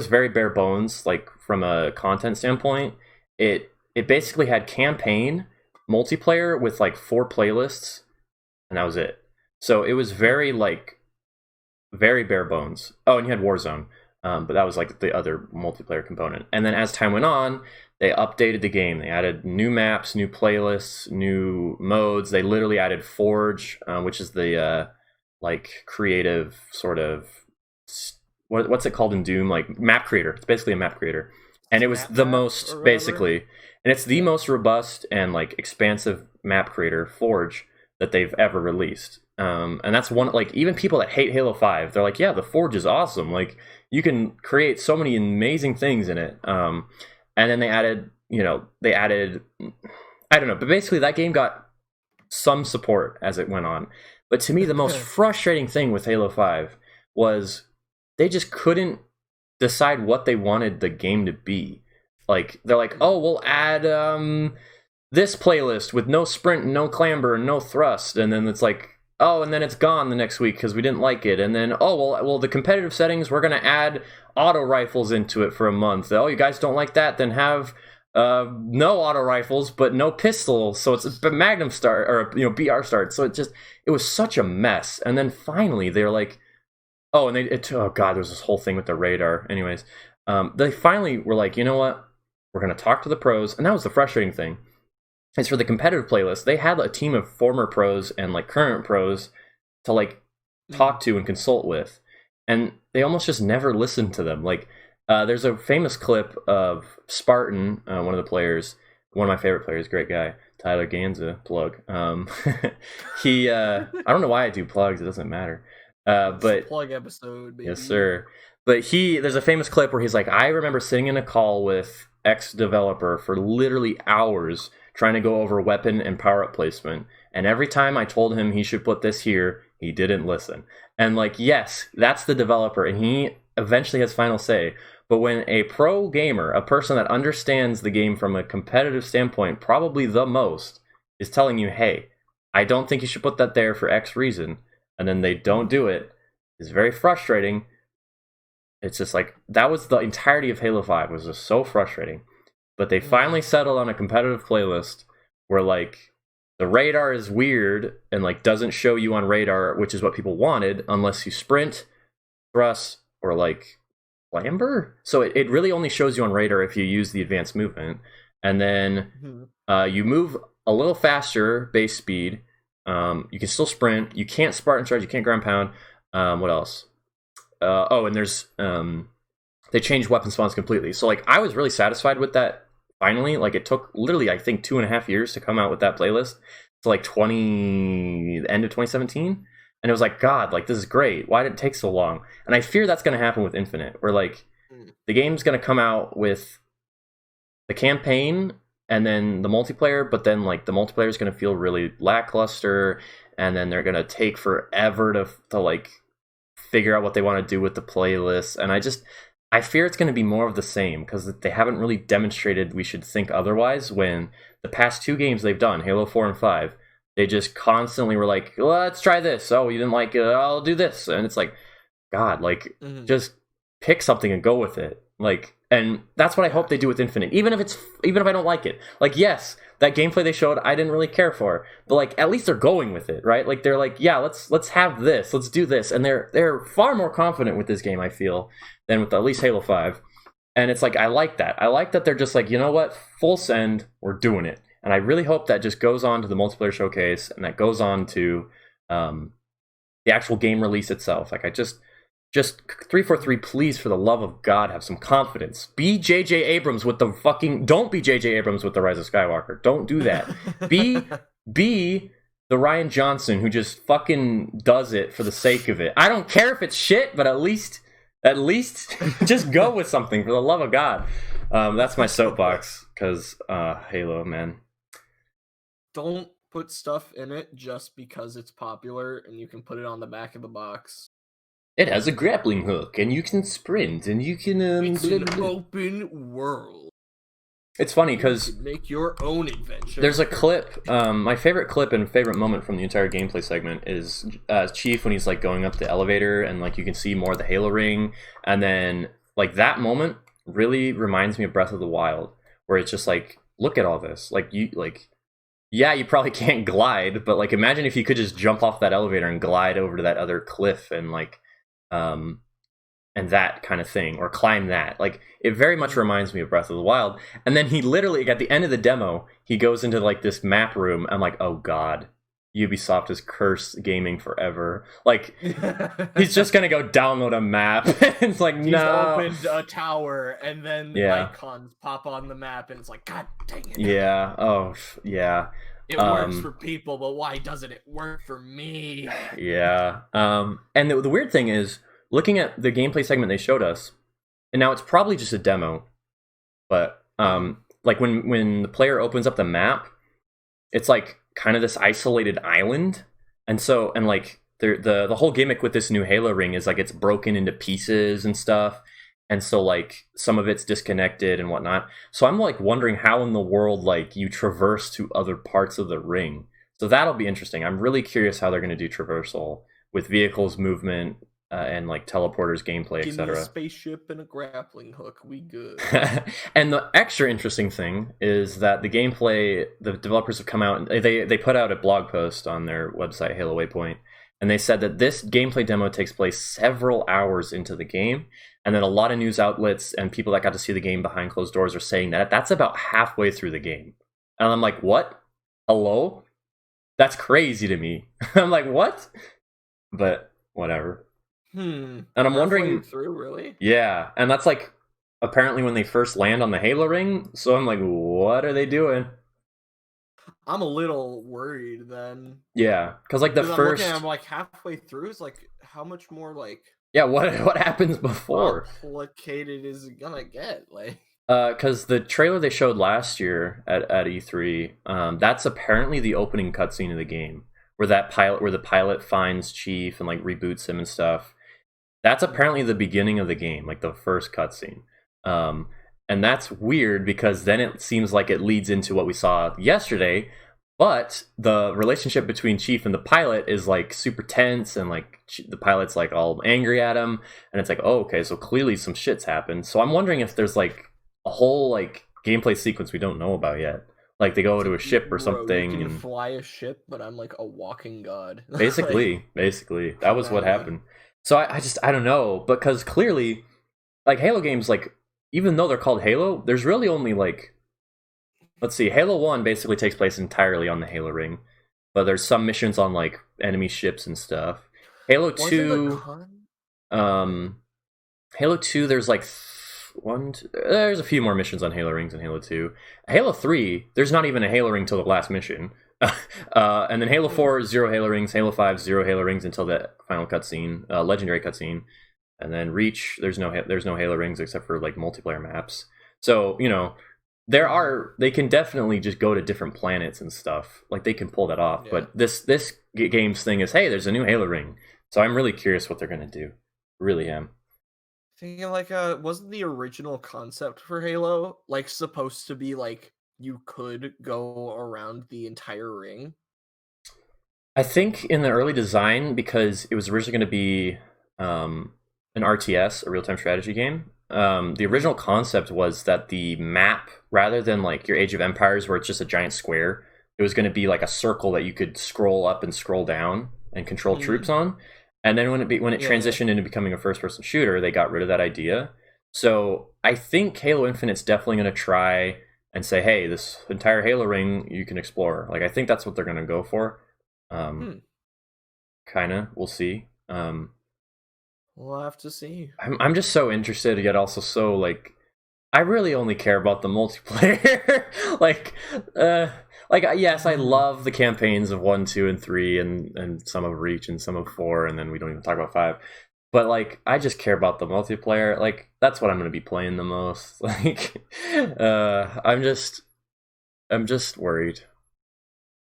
very bare bones, like from a content standpoint. It basically had campaign, multiplayer with like 4 playlists, and that was it. So it was very bare bones. Oh, and you had Warzone, but that was like the other multiplayer component. And then as time went on, they updated the game. They added new maps, new playlists, new modes. They literally added Forge, which is the like creative sort of what's it called in Doom? Like map creator. It's basically a map creator, and it was the most basically, and it's the most robust and like expansive map creator, Forge, that they've ever released. And that's one, like, even people that hate Halo 5, they're like, yeah, the Forge is awesome. Like, you can create so many amazing things in it. And then they added, I don't know, but basically that game got some support as it went on. But to me, the most frustrating thing with Halo 5 was they just couldn't decide what they wanted the game to be. Like, they're like, oh, we'll add this playlist with no sprint, no clamber, no thrust. And then it's like, oh, and then it's gone the next week because we didn't like it. And then, oh, well, the competitive settings, we're going to add auto rifles into it for a month. Oh, you guys don't like that? Then have no auto rifles, but no pistols. So it's a Magnum start, or, BR start. So it was such a mess. And then finally, they're like, oh, and oh, God, there was this whole thing with the radar. Anyways, they finally were like, you know what? We're going to talk to the pros. And that was the frustrating thing. As for the competitive playlist, they had a team of former pros and like current pros to like talk to and consult with, and they almost just never listened to them. Like, there's a famous clip of Spartan, one of the players, one of my favorite players, great guy, Tyler Ganza, plug. He, I don't know why I do plugs; it doesn't matter. But plug episode, baby. Yes, sir. But there's a famous clip where he's like, I remember sitting in a call with X developer for literally hours, trying to go over weapon and power-up placement. And every time I told him he should put this here, he didn't listen. And like, yes, that's the developer, and he eventually has final say. But when a pro gamer, a person that understands the game from a competitive standpoint, probably the most, is telling you, hey, I don't think you should put that there for X reason, and then they don't do it, is very frustrating. It's just like, that was the entirety of Halo 5, was just so frustrating. But they finally settled on a competitive playlist where, like, the radar is weird and, like, doesn't show you on radar, which is what people wanted, unless you sprint, thrust, or, like, clamber. So it really only shows you on radar if you use the advanced movement. And then you move a little faster, base speed. You can still sprint. You can't Spartan charge. You can't ground pound. What else? And there's... they changed weapon spawns completely. So, like, I was really satisfied with that. Finally, like, it took literally, I think, 2.5 years to come out with that playlist. To, like, the end of 2017. And it was like, God, like, this is great. Why did it take so long? And I fear that's going to happen with Infinite, where, like, the game's going to come out with the campaign and then the multiplayer, but then, like, the multiplayer is going to feel really lackluster, and then they're going to take forever to, like, figure out what they want to do with the playlist. And I fear it's going to be more of the same, because they haven't really demonstrated we should think otherwise, when the past 2 games they've done, Halo 4 and 5, they just constantly were like, let's try this. Oh, you didn't like it? I'll do this. And it's like, God, like, just pick something and go with it. Like, and that's what I hope they do with Infinite. Even if I don't like it. Like, yes, that gameplay they showed, I didn't really care for. But, like, at least they're going with it, right? Like, they're like, yeah, let's have this. Let's do this. And they're far more confident with this game, I feel, than with at least Halo 5. And it's like, I like that. I like that they're just like, you know what? Full send, we're doing it. And I really hope that just goes on to the multiplayer showcase, and that goes on to the actual game release itself. Like, I just 343, please, for the love of God, have some confidence. Be J.J. Abrams with the fucking... Don't be J.J. Abrams with the Rise of Skywalker. Don't do that. Be the Ryan Johnson who just fucking does it for the sake of it. I don't care if it's shit, but at least just go with something, for the love of God. That's my soapbox, because Halo, man. Don't put stuff in it just because it's popular and you can put it on the back of the box. It has a grappling hook, and you can sprint, and you can... it's an open world. It's funny, because... make your own adventure. There's a clip, my favorite clip and favorite moment from the entire gameplay segment is Chief when he's, like, going up the elevator, and, like, you can see more of the Halo ring, and then, like, that moment really reminds me of Breath of the Wild, where it's just like, look at all this. Like, yeah, you probably can't glide, but, like, imagine if you could just jump off that elevator and glide over to that other cliff and, like, and that kind of thing, or climb that. Like, it very much reminds me of Breath of the Wild. And then he literally, at the end of the demo, he goes into, like, this map room. I'm like, oh God, Ubisoft is cursed gaming forever. Like, he's just gonna go download a map. It's like, he's no. Opened a tower, and then icons pop on the map, and it's like, God dang it. Yeah. Oh, yeah. It works for people, but why doesn't it work for me? Yeah. And the weird thing is, looking at the gameplay segment they showed us, and now it's probably just a demo, but like when the player opens up the map, it's like kind of this isolated island, and like the whole gimmick with this new Halo ring is like it's broken into pieces and stuff, and so like some of it's disconnected and whatnot. So I'm like wondering how in the world like you traverse to other parts of the ring. So that'll be interesting. I'm really curious how they're going to do traversal with vehicles movement. And like teleporters, gameplay, etc. A spaceship and a grappling hook, we good. And the extra interesting thing is that the gameplay, the developers have come out, they put out a blog post on their website, Halo Waypoint, and they said that this gameplay demo takes place several hours into the game, and then a lot of news outlets and people that got to see the game behind closed doors are saying that that's about halfway through the game. And I'm like, what? Hello? That's crazy to me. I'm like, what? But whatever. And I'm wondering through, really? Yeah, and that's like apparently when they first land on the Halo ring. So I'm like, what are they doing? I'm a little worried then. Yeah, because like I'm like halfway through. It's like, how much more like? Yeah, what happens before? Complicated is it gonna get like? Because the trailer they showed last year at E3, that's apparently the opening cutscene of the game, where the pilot finds Chief and like reboots him and stuff. That's apparently the beginning of the game, like the first cutscene. And that's weird because then it seems like it leads into what we saw yesterday, But the relationship between Chief and the pilot is like super tense, and like the pilot's like all angry at him, and it's like, oh, okay, so clearly some shit's happened. So I'm wondering if there's like a whole like gameplay sequence we don't know about yet. Like they go to a ship or something. You can fly a ship, but I'm like a walking god. Basically, that was what happened. So I don't know, because clearly, like Halo games, like even though they're called Halo, there's really only like, let's see, Halo 1 basically takes place entirely on the Halo ring, but there's some missions on like enemy ships and stuff. Halo 2, Halo 2, there's like there's a few more missions on Halo rings in Halo 2. Halo 3, there's not even a Halo ring till the last mission. And then Halo 4, 0 Halo rings. Halo 5, 0 Halo rings until the final cutscene, legendary cutscene. And then Reach, there's no Halo rings except for like multiplayer maps. So, you know, they can definitely just go to different planets and stuff. Like they can pull that off. Yeah. But this game's thing is, hey, there's a new Halo ring. So I'm really curious what they're gonna do. Really am. Thinking like, wasn't the original concept for Halo like supposed to be like you could go around the entire ring? I think in the early design, because it was originally going to be an RTS, a real-time strategy game. The original concept was that the map, rather than like your Age of Empires where it's just a giant square, it was going to be like a circle that you could scroll up and scroll down and control troops on. And then when it transitioned into becoming a first-person shooter, they got rid of that idea. So I think Halo Infinite's definitely going to try and say, hey, this entire Halo ring you can explore. Like I think that's what they're going to go for. Kinda, we'll see. We'll have to see. I'm just so interested, yet also so like, I really only care about the multiplayer. Yes, I love the campaigns of 1, 2, and 3, and some of Reach and some of 4, and then we don't even talk about 5. But like, I just care about the multiplayer. Like, that's what I'm going to be playing the most. Like, I'm just worried.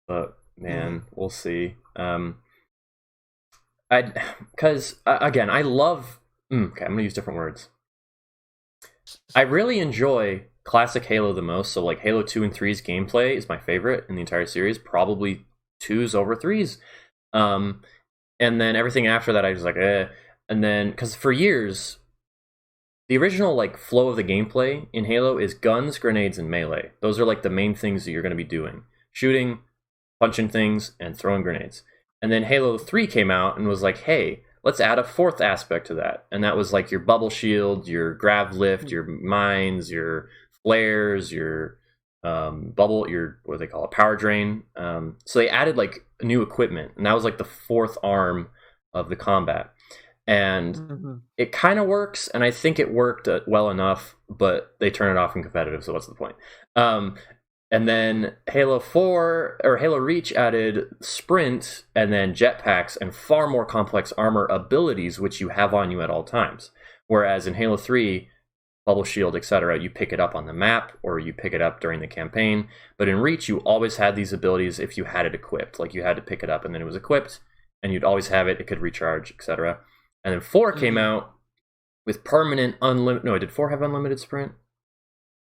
But man, we'll see. Because again, I love. Okay, I'm gonna use different words. I really enjoy classic Halo the most. So like Halo 2 and 3's gameplay is my favorite in the entire series. Probably 2's over 3's. And then everything after that, I was like, eh. And then because for years, the original like flow of the gameplay in Halo is guns, grenades, and melee. Those are like the main things that you're going to be doing: shooting, punching things, and throwing grenades. And then Halo 3 came out and was like, hey, let's add a fourth aspect to that. And that was like your bubble shield, your grav lift, your mines, your flares, your what do they call it, power drain. So they added like new equipment, and that was like the fourth arm of the combat. And it kind of works, and I think it worked well enough, but they turn it off in competitive, so what's the point? And then Halo 4 or Halo Reach added sprint and then jetpacks and far more complex armor abilities, which you have on you at all times. Whereas in Halo 3, bubble shield, etc., you pick it up on the map or you pick it up during the campaign. But in Reach, you always had these abilities if you had it equipped. Like you had to pick it up and then it was equipped, and you'd always have it. It could recharge, etc. And then 4 came out with permanent unlimited. No, did 4 have unlimited sprint?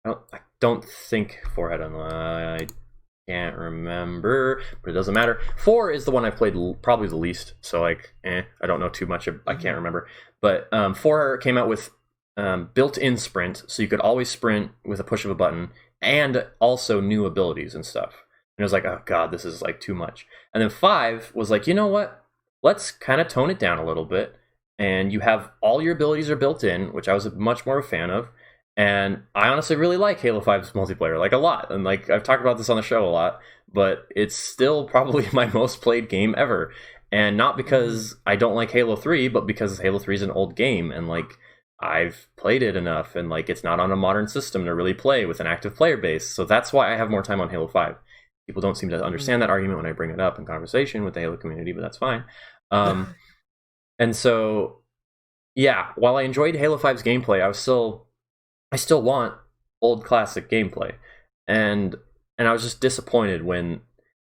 I don't think 4 had unlimited. I can't remember, but it doesn't matter. 4 is the one I've played probably the least, so like, I don't know too much. I can't remember. But 4 came out with built-in sprint, so you could always sprint with a push of a button, and also new abilities and stuff. And it was like, oh god, this is like too much. And then 5 was like, you know what? Let's kind of tone it down a little bit, and you have all your abilities are built in, which I was much more a fan of. And I honestly really like Halo 5's multiplayer, like a lot. And like I've talked about this on the show a lot, but it's still probably my most played game ever. And not because I don't like Halo 3, but because Halo 3 is an old game, and like I've played it enough, and like it's not on a modern system to really play with an active player base. So that's why I have more time on Halo 5. People don't seem to understand that argument when I bring it up in conversation with the Halo community, but that's fine. And so, yeah, while I enjoyed Halo 5's gameplay, I still want old classic gameplay. And I was just disappointed when,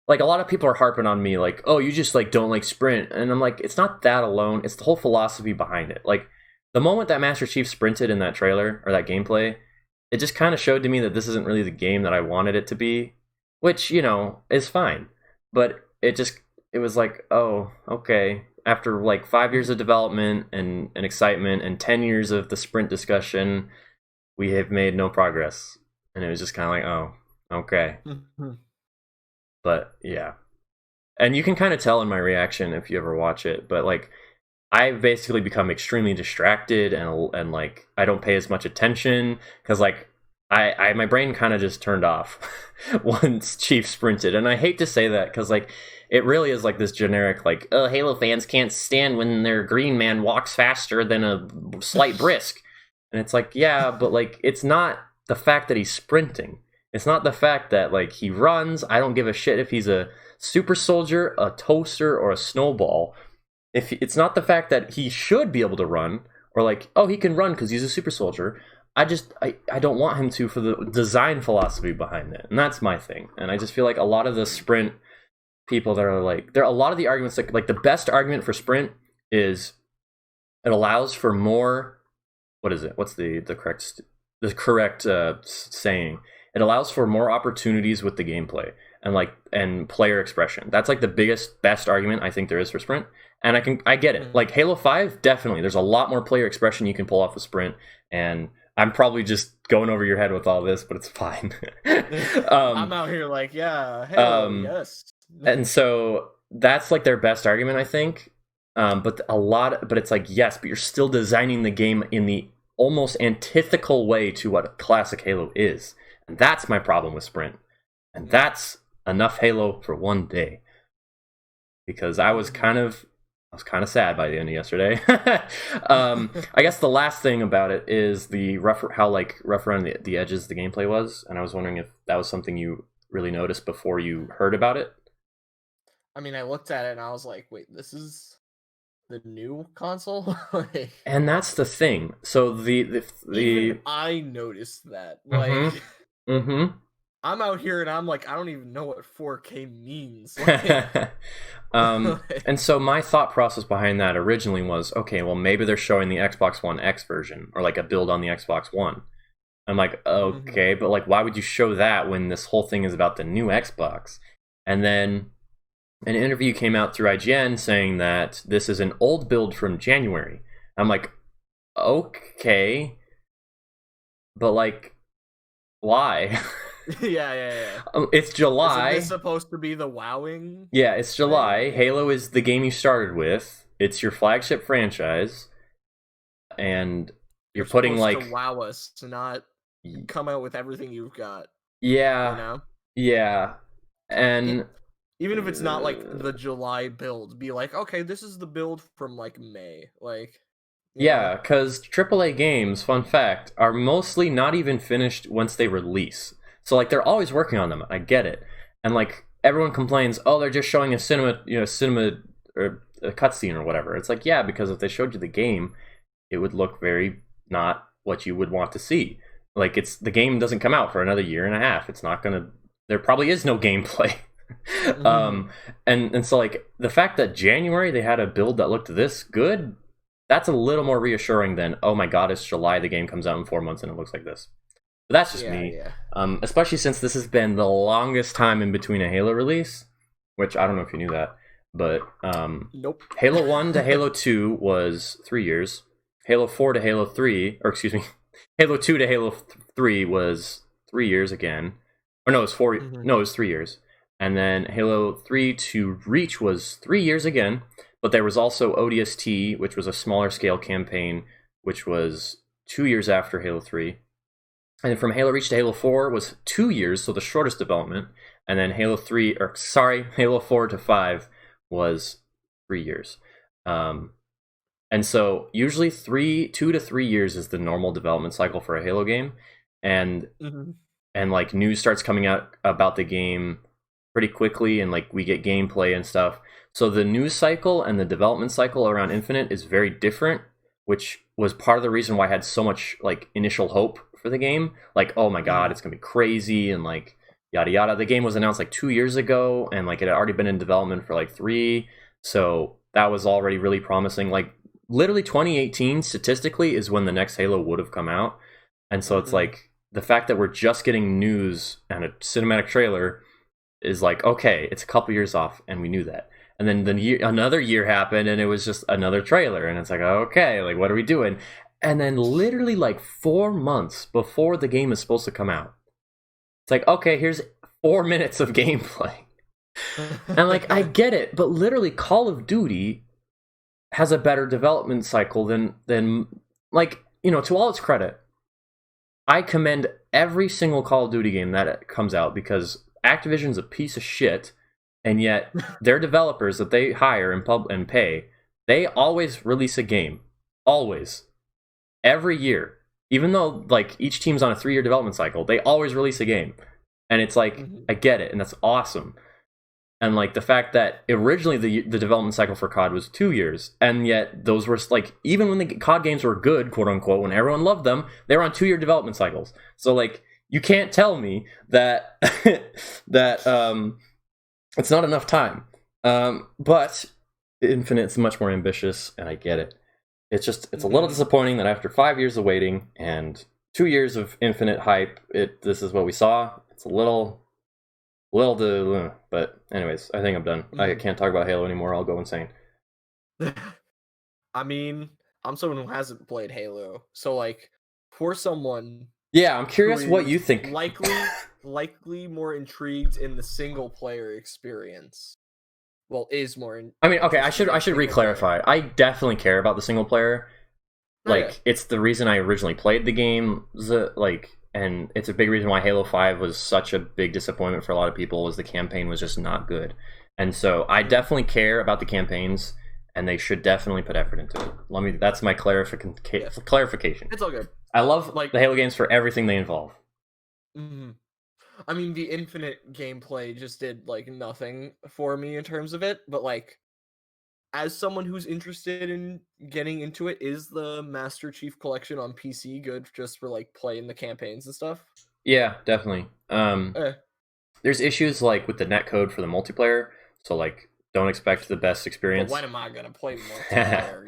like, a lot of people are harping on me, like, oh, you just, like, don't like sprint. And I'm like, it's not that alone. It's the whole philosophy behind it. Like, the moment that Master Chief sprinted in that trailer, or that gameplay, it just kind of showed to me that this isn't really the game that I wanted it to be. which, you know, is fine. But it was like, oh, okay. After like 5 years of development and excitement and 10 years of the sprint discussion, we have made no progress. And it was just kind of like, oh, okay. But yeah. And you can kind of tell in my reaction if you ever watch it, but like I've basically become extremely distracted and like I don't pay as much attention because like I my brain kind of just turned off once Chief sprinted, and I hate to say that because like it really is like this generic like, oh, Halo fans can't stand when their green man walks faster than a slight brisk, and it's like, yeah, but like it's not the fact that he's sprinting, it's not the fact that like he runs. I don't give a shit if he's a super soldier, a toaster, or a snowball. If it's not the fact that he should be able to run, or like, oh, he can run because he's a super soldier. I don't want him to for the design philosophy behind it, and that's my thing. And I just feel like a lot of the sprint people that are like, there are a lot of the arguments like the best argument for sprint is it allows for more. What is it? What's the correct saying? It allows for more opportunities with the gameplay and player expression. That's like the best argument I think there is for sprint. And I get it. Like Halo 5, definitely. There's a lot more player expression you can pull off with sprint. And I'm probably just going over your head with all this, but it's fine. I'm out here like, yeah, hell yes. And so that's like their best argument, I think. But it's like, yes, but you're still designing the game in the almost antithetical way to what classic Halo is. And that's my problem with sprint. And that's enough Halo for one day. Because I was kind of sad by the end of yesterday. I guess the last thing about it is how rough around the edges the gameplay was, and I was wondering if that was something you really noticed before you heard about it. I mean, I looked at it and I was like, wait, this is the new console? And that's the thing. So the even I noticed that. Like, I'm out here and I'm like, I don't even know what 4K means. And so my thought process behind that originally was, okay, well, maybe they're showing the Xbox One X version or like a build on the Xbox One. I'm like, okay, but like, why would you show that when this whole thing is about the new Xbox? And then an interview came out through IGN saying that this is an old build from January. I'm like, okay, but like, why? Yeah. It's July. Isn't this supposed to be the wowing? Yeah, it's July. Halo is the game you started with. It's your flagship franchise, and you're putting like to wow us, to not come out with everything you've got. Yeah, you know? Yeah, and even if it's not like the July build, be like, okay, this is the build from like May, like. Yeah, because AAA games, fun fact, are mostly not even finished once they release. So like they're always working on them. I get it, and like everyone complains, oh, they're just showing a cinema or a cutscene or whatever. It's like, yeah, because if they showed you the game, it would look very not what you would want to see. Like the game doesn't come out for another year and a half. It's not gonna. There probably is no gameplay. And so like the fact that January they had a build that looked this good, that's a little more reassuring than, oh my god, it's July, the game comes out in 4 months and it looks like this. But that's just me. Yeah. Especially since this has been the longest time in between a Halo release, which I don't know if you knew that, but nope. Halo 1 to Halo 2 was 3 years. Halo 4 to Halo 3, or excuse me, Halo 2 to Halo 3 was 3 years again. Or no, it was 4. No, it was 3 years. And then Halo 3 to Reach was 3 years again. But there was also ODST, which was a smaller scale campaign, which was 2 years after Halo 3. And then from Halo Reach to Halo 4 was 2 years, so the shortest development. And then Halo 4 to 5 was 3 years. And so usually 2 to 3 years is the normal development cycle for a Halo game. And like news starts coming out about the game pretty quickly, and like we get gameplay and stuff. So the news cycle and the development cycle around Infinite is very different, which was part of the reason why I had so much like initial hope for the game. Like, oh my god, it's gonna be crazy and like yada yada. The game was announced like 2 years ago, and like it had already been in development for like 3, so that was already really promising. Like literally 2018 statistically is when the next Halo would have come out, and so it's like the fact that we're just getting news and a cinematic trailer is like, okay, it's a couple years off, and we knew that. And then another year happened, and it was just another trailer, and it's like, okay, like what are we doing? And then literally like 4 months before the game is supposed to come out, it's like, okay, here's 4 minutes of gameplay. And like, I get it, but literally Call of Duty has a better development cycle than like, you know, to all its credit, I commend every single Call of Duty game that comes out, because Activision's a piece of shit, and yet their developers that they hire and pay, they always release a game. Always. Every year. Even though like each team's on a 3-year development cycle, they always release a game. And it's like, I get it, and that's awesome. And like the fact that originally the development cycle for COD was 2 years, and yet those were like, even when the COD games were good, quote unquote, when everyone loved them, they were on 2-year development cycles. So like, you can't tell me that that it's not enough time. But Infinite's much more ambitious, and I get it. It's a little disappointing that after 5 years of waiting and 2 years of Infinite hype, this is what we saw. It's a little. But anyways, I think I'm done. I can't talk about Halo anymore. I'll go insane. I mean, I'm someone who hasn't played Halo, so like, for someone, yeah, I'm curious what you think. Likely more intrigued in the single player experience. Well, is more. I mean, okay, I should re-clarify. I definitely care about the single player. Like, it's the reason I originally played the game. Like. And it's a big reason why Halo 5 was such a big disappointment for a lot of people, was the campaign was just not good. And so I definitely care about the campaigns, and they should definitely put effort into it. That's my clarification. It's all good. I love like the Halo games for everything they involve. I mean, the Infinite gameplay just did like nothing for me in terms of it, but like, as someone who's interested in getting into it, is the Master Chief Collection on PC good just for like playing the campaigns and stuff? Yeah, definitely. There's issues like with the netcode for the multiplayer, so like don't expect the best experience. But when am I gonna play multiplayer?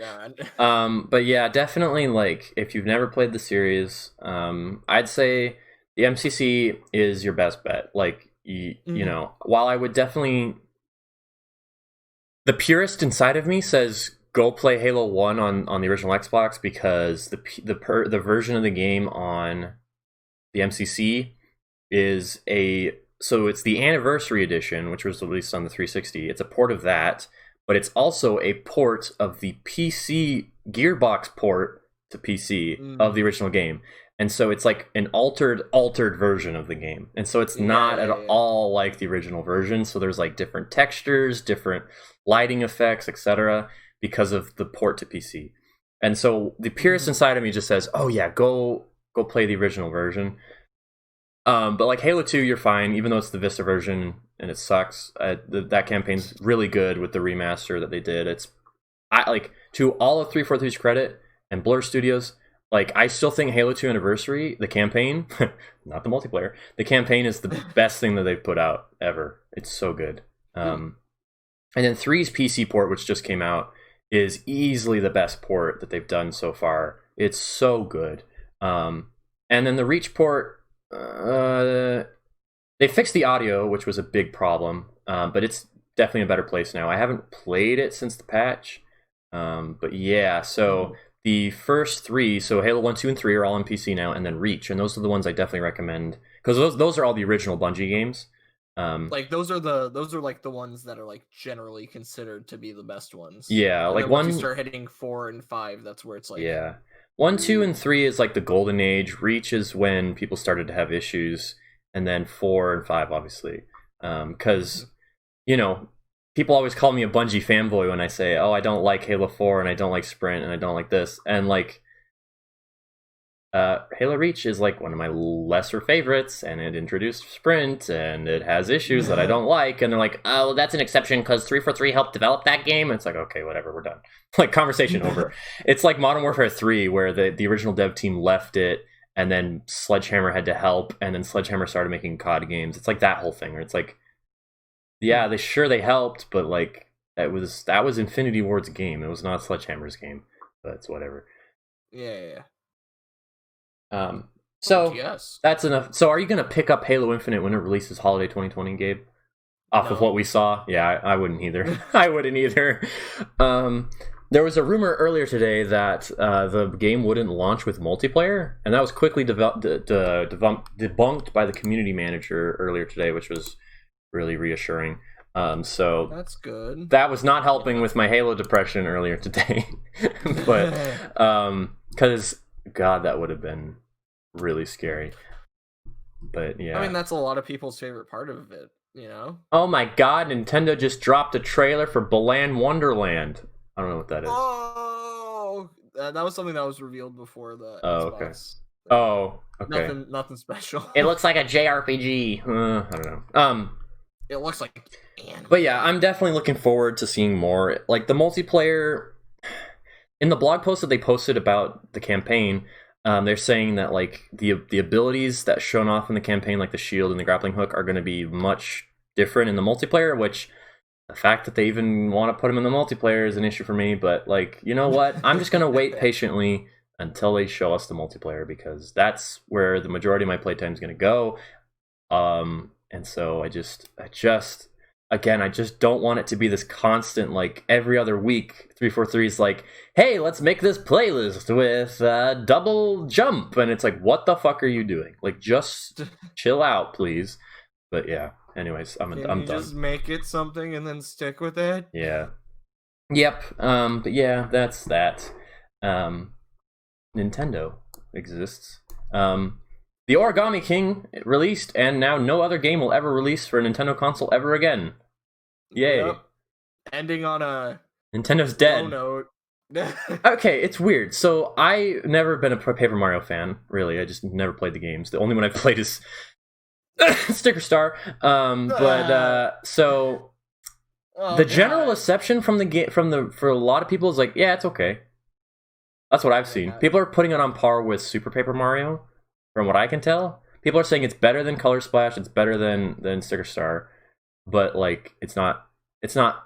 God. But yeah, definitely like if you've never played the series, I'd say the MCC is your best bet. Like you know, while I would definitely. The purist inside of me says go play Halo 1 on the original Xbox, because the version of the game on the MCC is it's the Anniversary Edition, which was released on the 360. It's a port of that, but it's also a port of the PC Gearbox port to PC of the original game. And so it's like an altered version of the game. And so it's not at all like the original version. So there's like different textures, different lighting effects, etc., because of the port to PC. And so the purist inside of me just says, oh yeah, go play the original version. But like Halo 2, you're fine, even though it's the Vista version and it sucks. That campaign's really good with the remaster that they did. I like, to all of 343's credit and Blur Studios, like, I still think Halo 2 Anniversary, the campaign, not the multiplayer, the campaign is the best thing that they've put out ever. It's so good. And then 3's PC port, which just came out, is easily the best port that they've done so far. It's so good. And then the Reach port, they fixed the audio, which was a big problem, but it's definitely a better place now. I haven't played it since the patch, but yeah, so... The first 3, so Halo 1, 2, and 3 are all on PC now, and then Reach, and those are the ones I definitely recommend, because those are all the original Bungie games. Like those are like the ones that are like generally considered to be the best ones. Yeah, and like once you start hitting 4 and 5, that's where it's like 1, 2, and 3 is like the golden age. Reach is when people started to have issues, and then 4 and 5 obviously, because you know. People always call me a Bungie fanboy when I say, oh, I don't like Halo 4, and I don't like Sprint, and I don't like this. And, like, Halo Reach is, like, one of my lesser favorites, and it introduced Sprint, and it has issues that I don't like. And they're like, oh, that's an exception, because 343 helped develop that game. And it's like, okay, whatever, we're done. Like, conversation over. It's like Modern Warfare 3, where the original dev team left it, and then Sledgehammer had to help, and then Sledgehammer started making COD games. It's like that whole thing, where it's like, yeah, they helped, but like that was Infinity Ward's game. It was not Sledgehammer's game, but it's whatever. Yeah. So yes, that's enough. So are you gonna pick up Halo Infinite when it releases holiday 2020, Gabe? Off of what we saw, yeah, I wouldn't either. I wouldn't either. There was a rumor earlier today that the game wouldn't launch with multiplayer, and that was quickly debunked by the community manager earlier today, which was really reassuring. So that's good. That was not helping with my Halo depression earlier today, but because God, that would have been really scary. But yeah, I mean, that's a lot of people's favorite part of it. You know? Oh my God! Nintendo just dropped a trailer for Balan Wonderland. I don't know what that is. Oh, that was something that was revealed before the Xbox. Okay. Oh, okay. Nothing special. It looks like a JRPG. I don't know. It looks like anime. But yeah, I'm definitely looking forward to seeing more. Like the multiplayer in the blog post that they posted about the campaign. They're saying that like the abilities that shown off in the campaign, like the shield and the grappling hook, are going to be much different in the multiplayer. Which the fact that they even want to put them in the multiplayer is an issue for me. But like, you know what? I'm just going to wait patiently until they show us the multiplayer, because that's where the majority of my playtime is going to go. And so I just don't want it to be this constant, like every other week 343 is like, hey, let's make this playlist with double jump, and it's like, what the fuck are you doing? Like, just chill out, please. But yeah, anyways, I'm done. Just make it something and then stick with it. Yeah. Yep. But yeah, that's that. Nintendo exists. The Origami King released, and now no other game will ever release for a Nintendo console ever again. Yay. Yep. Ending on a Nintend's dead. Note. Okay, it's weird. So I never been a Paper Mario fan, really. I just never played the games. The only one I've played is Sticker Star. So the general reception from the game for a lot of people is like, yeah, it's okay. That's what I've seen. People are putting it on par with Super Paper Mario, from what I can tell. People are saying it's better than Color Splash, it's better than Sticker Star, but like it's not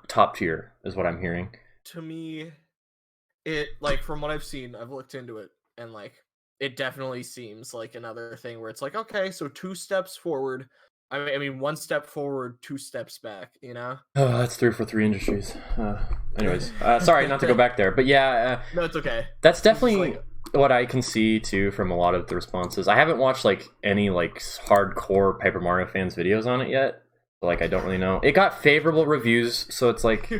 top tier, is what I'm hearing. To me, it, like, from what I've seen, I've looked into it, and like it definitely seems like another thing where it's like, okay, so 2 steps forward. I mean 1 step forward, 2 steps back, you know? Oh, that's 343 Industries. Anyways, sorry not to go back there, but yeah. No, it's okay. That's definitely what I can see too from a lot of the responses. I haven't watched like any like hardcore Paper Mario fans videos on it yet. So, like, I don't really know. It got favorable reviews, so it's like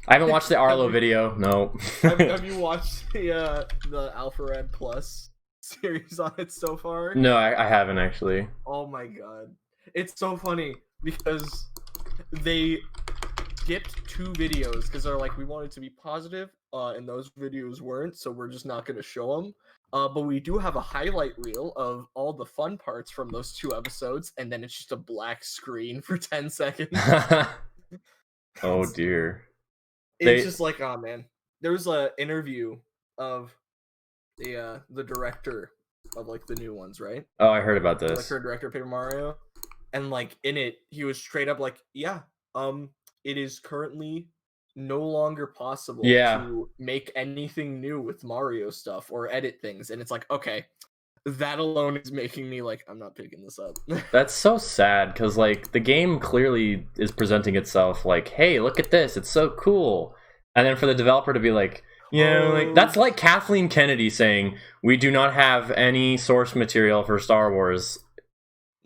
I haven't watched the Arlo video. No. have you watched the Alpha Red Plus series on it so far? No, I haven't actually. Oh my God. It's so funny because they skipped 2 videos because they're like, we wanted to be positive, and those videos weren't, so we're just not going to show them. But we do have a highlight reel of all the fun parts from those 2 episodes, and then it's just a black screen for 10 seconds. Oh dear. It's just like, oh man. There was an interview of the director of like the new ones, right? Oh, I heard about this. Like her director of Paper Mario. And like in it, he was straight up like, yeah, it is currently no longer possible to make anything new with Mario stuff or edit things. And it's like, okay, that alone is making me like, I'm not picking this up. That's so sad, because like the game clearly is presenting itself like, hey, look at this, it's so cool. And then for the developer to be like, like that's like Kathleen Kennedy saying, we do not have any source material for Star Wars.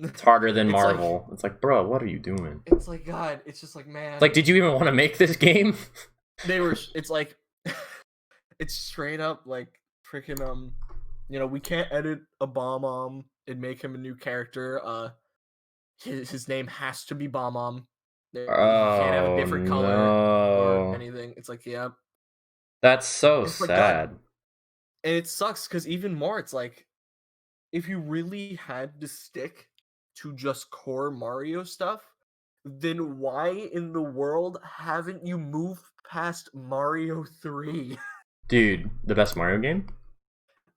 It's harder than Marvel. It's like, bro, what are you doing? It's like, God, it's just like, man. Like, did you even want to make this game? It's like, it's straight up like freaking, we can't edit a Bomb and make him a new character. His name has to be Bomb. He can't have a different color or anything. It's like, yeah. That's so sad. And it sucks because even more, it's like, if you really had to stick to just core Mario stuff, then why in the world haven't you moved past Mario 3? Dude, the best Mario game?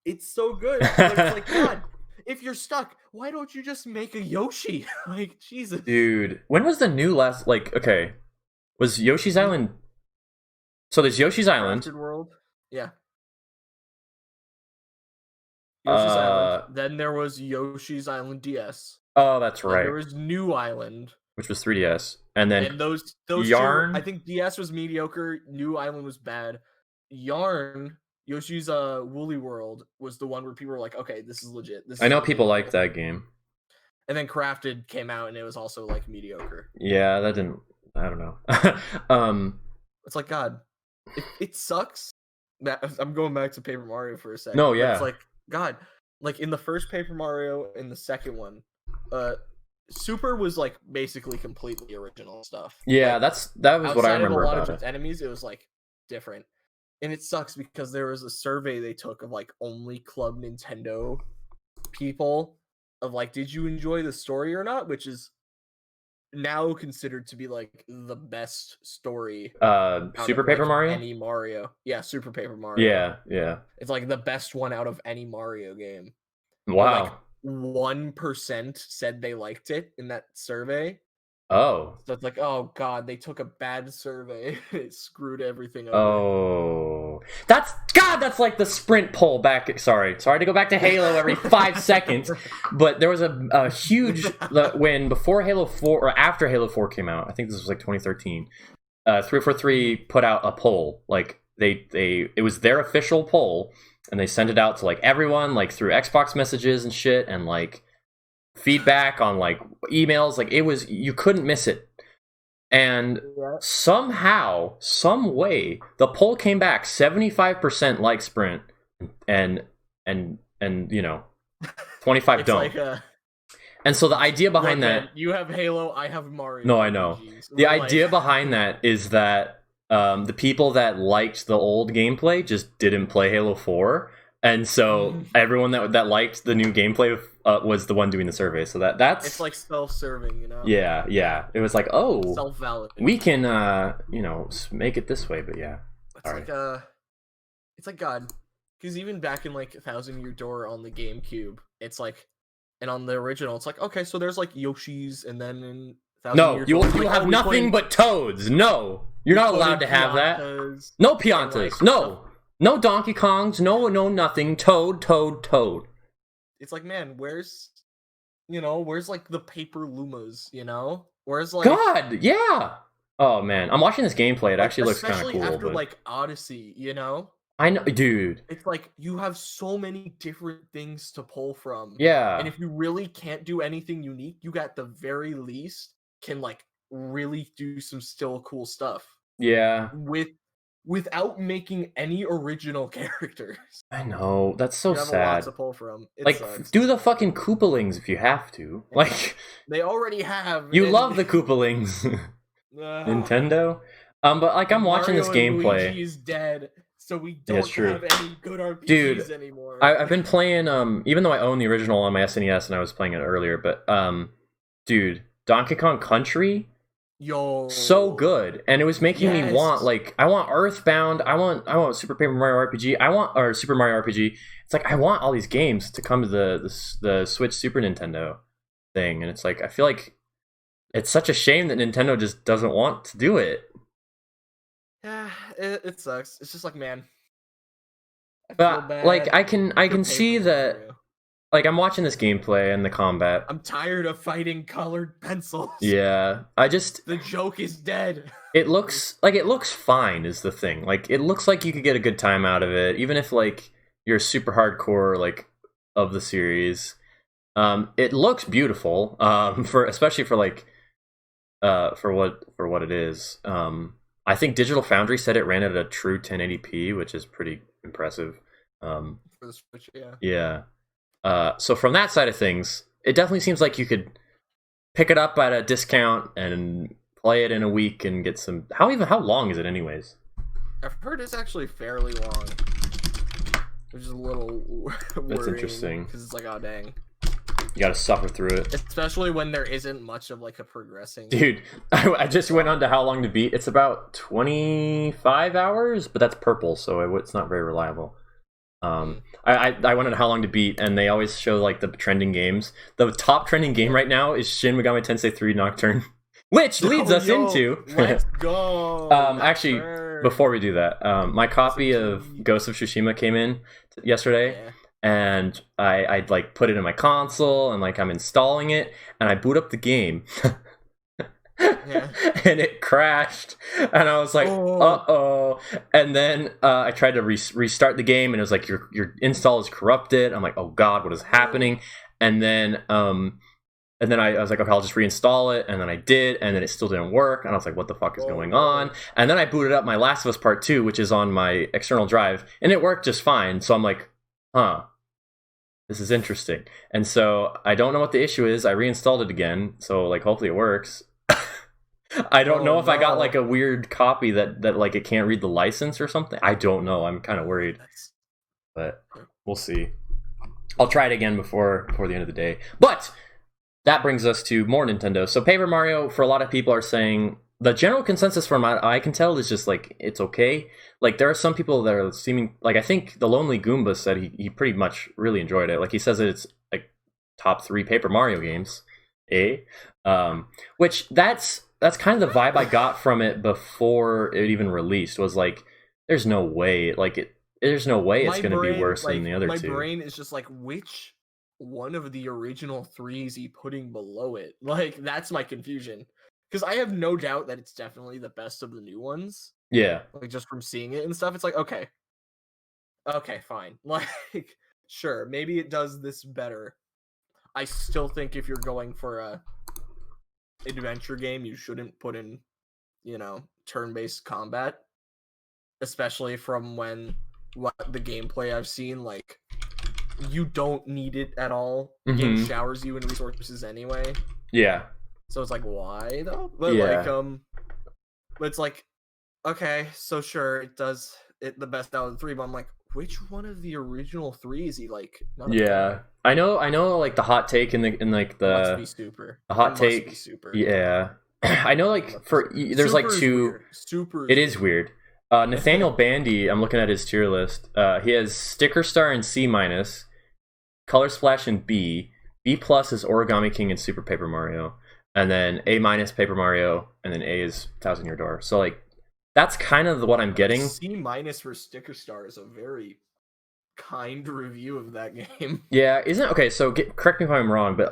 It's so good. But it's like, God, if you're stuck, why don't you just make a Yoshi? Like, Jesus. Dude, when was the new last, like, okay, was Yoshi's Island... So there's Yoshi's Island. World? Yeah. Yoshi's Island. Then there was Yoshi's Island DS. Oh, that's right. There was New Island. which was 3DS, and then those Yarn. two, I think DS was mediocre. New Island was bad. Yarn, Yoshi's Woolly World was the one where people were like, okay, this is legit. I know people like that game. And then Crafted came out, and it was also like mediocre. Yeah, that didn't. I don't know. It's like, God, it sucks. I'm going back to Paper Mario for a second. No, yeah. It's like, God, like in the first Paper Mario, in the second one, Super was like basically completely original stuff. Yeah, like, that was what I remember of a lot about of its enemies, it was like different. And it sucks because there was a survey they took of like only Club Nintendo people of like, did you enjoy the story or not? Which is now considered to be like the best story. Super Paper Mario? Any Mario. Yeah, Super Paper Mario. Yeah, yeah. It's like the best one out of any Mario game. Wow. But, like 1% said they liked it in that survey. Oh. So it's like, oh God, they took a bad survey. It screwed everything over. Oh. That's like the sprint poll back. Sorry to go back to Halo every 5 seconds. But there was a huge when before Halo 4 or after Halo 4 came out. I think this was like 2013. 343 put out a poll. Like it was their official poll, and they sent it out to like everyone, like through Xbox messages and shit, and like feedback on like emails. Like it was, you couldn't miss it. And somehow, some way, the poll came back 75% like Sprint, and 25 don't. Like and so the idea behind that, you have Halo, I have Mario. No, I know. The idea behind that is that the people that liked the old gameplay just didn't play Halo 4, and so everyone that liked the new gameplay was the one doing the survey. So that's it's like self-serving, you know. Yeah. It was like, oh, self-validating. We can make it this way, but yeah. It's like God, because even back in like Thousand Year Door on the GameCube, it's like, and on the original, it's like, okay, so there's like Yoshi's, and then in you'll have nothing but Toads. No, you're not allowed to have that. No Piantas. No Donkey Kongs. No nothing. Toad. It's like, man, where's like the paper Lumas, Where's like God, yeah. Oh man, I'm watching this gameplay. It actually looks kind of cool. Especially after like Odyssey, I know, dude. It's like you have so many different things to pull from. Yeah. And if you really can't do anything unique, you at the very least can like really do some still cool stuff. Yeah. Without making any original characters. I know, that's so sad. You have a lot to pull from. It sucks. Do the fucking Koopalings if you have to. Yeah. Like they already have. You love the Koopalings, Nintendo. But like I'm watching this gameplay. Luigi is dead, so we don't have any good RPGs Dude, anymore. I've been playing. Even though I own the original on my SNES and I was playing it earlier, but dude, Donkey Kong Country. Yo, so good, and it was making me want, like, I want Earthbound, I want Super Paper Mario RPG, or Super Mario RPG. It's like I want all these games to come to the Switch Super Nintendo thing, and it's like I feel like it's such a shame that Nintendo just doesn't want to do it. Yeah, it sucks. It's just like, man, I feel bad. Like I can see that. Mario. Like, I'm watching this gameplay and the combat. I'm tired of fighting colored pencils. Yeah, the joke is dead. It looks fine is the thing. Like, it looks like you could get a good time out of it, even if, like, you're super hardcore, like, of the series. It looks beautiful, especially for, like, for what it is. I think Digital Foundry said it ran at a true 1080p, which is pretty impressive. For the Switch, yeah. Yeah. So from that side of things, it definitely seems like you could pick it up at a discount and play it in a week and get some. How long is it, anyways? I've heard it's actually fairly long, which is a little worrying. That's interesting because it's like, oh dang, you gotta suffer through it, especially when there isn't much of like a progressing. Dude, I just went on to how long to beat. It's about 25 hours, but that's purple, so it's not very reliable. I went on how long to beat, and they always show like the trending games. The top trending game right now is Shin Megami Tensei 3 Nocturne, which leads us into. Let's go. Actually, before we do that, my copy of Ghost of Tsushima came in yesterday, and I like put it in my console, and like I'm installing it, and I boot up the game. Yeah. And it crashed, and I was like, Oh. uh-oh. And then I tried to restart the game, and it was like, your install is corrupted. I'm like, oh god, what is happening? And then I was like, okay, I'll just reinstall it, and then I did, and then it still didn't work, and I was like, what the fuck is going on? And then I booted up my Last of Us Part 2, which is on my external drive, and it worked just fine. So I'm like, huh, this is interesting. And so I don't know what the issue is. I reinstalled it again, so like hopefully it works. I don't know if I got like a weird copy that like it can't read the license or something. I don't know. I'm kind of worried, but we'll see. I'll try it again before the end of the day. But that brings us to more Nintendo. So Paper Mario, for a lot of people, are saying the general consensus from what I can tell is just like it's okay. Like there are some people that are seeming like I think the Lonely Goomba said he pretty much really enjoyed it. Like he says it's like top 3 Paper Mario games, which that's kind of the vibe I got from it before it even released. Was like there's no way there's no way it's going to be worse than the other two. My brain is just like, which one of the original 3 is he putting below it? Like that's my confusion, because I have no doubt that it's definitely the best of the new ones. Yeah, like just from seeing it and stuff, it's like okay, fine. Like sure, maybe it does this better. I still think if you're going for a adventure game, you shouldn't put in, turn-based combat, especially from what the gameplay I've seen. Like, you don't need it at all. The game showers you in resources anyway. Yeah. So it's like, why though? But but it's like, okay, so sure, it does it the best out of the 3, but I'm like, which one of the original 3 is he like? I know like the hot take and like the must be super. The hot take. Super. Yeah. I know like there's like 2 super. It is weird. Nathaniel Bandy, I'm looking at his tier list. He has Sticker Star and C-, Color Splash and B plus is Origami King and Super Paper Mario, and then A- Paper Mario, and then A is Thousand Year Door. So like that's kind of what I'm getting. C- for Sticker Star is a very kind review of that game. Yeah, isn't okay. So correct me if I'm wrong, but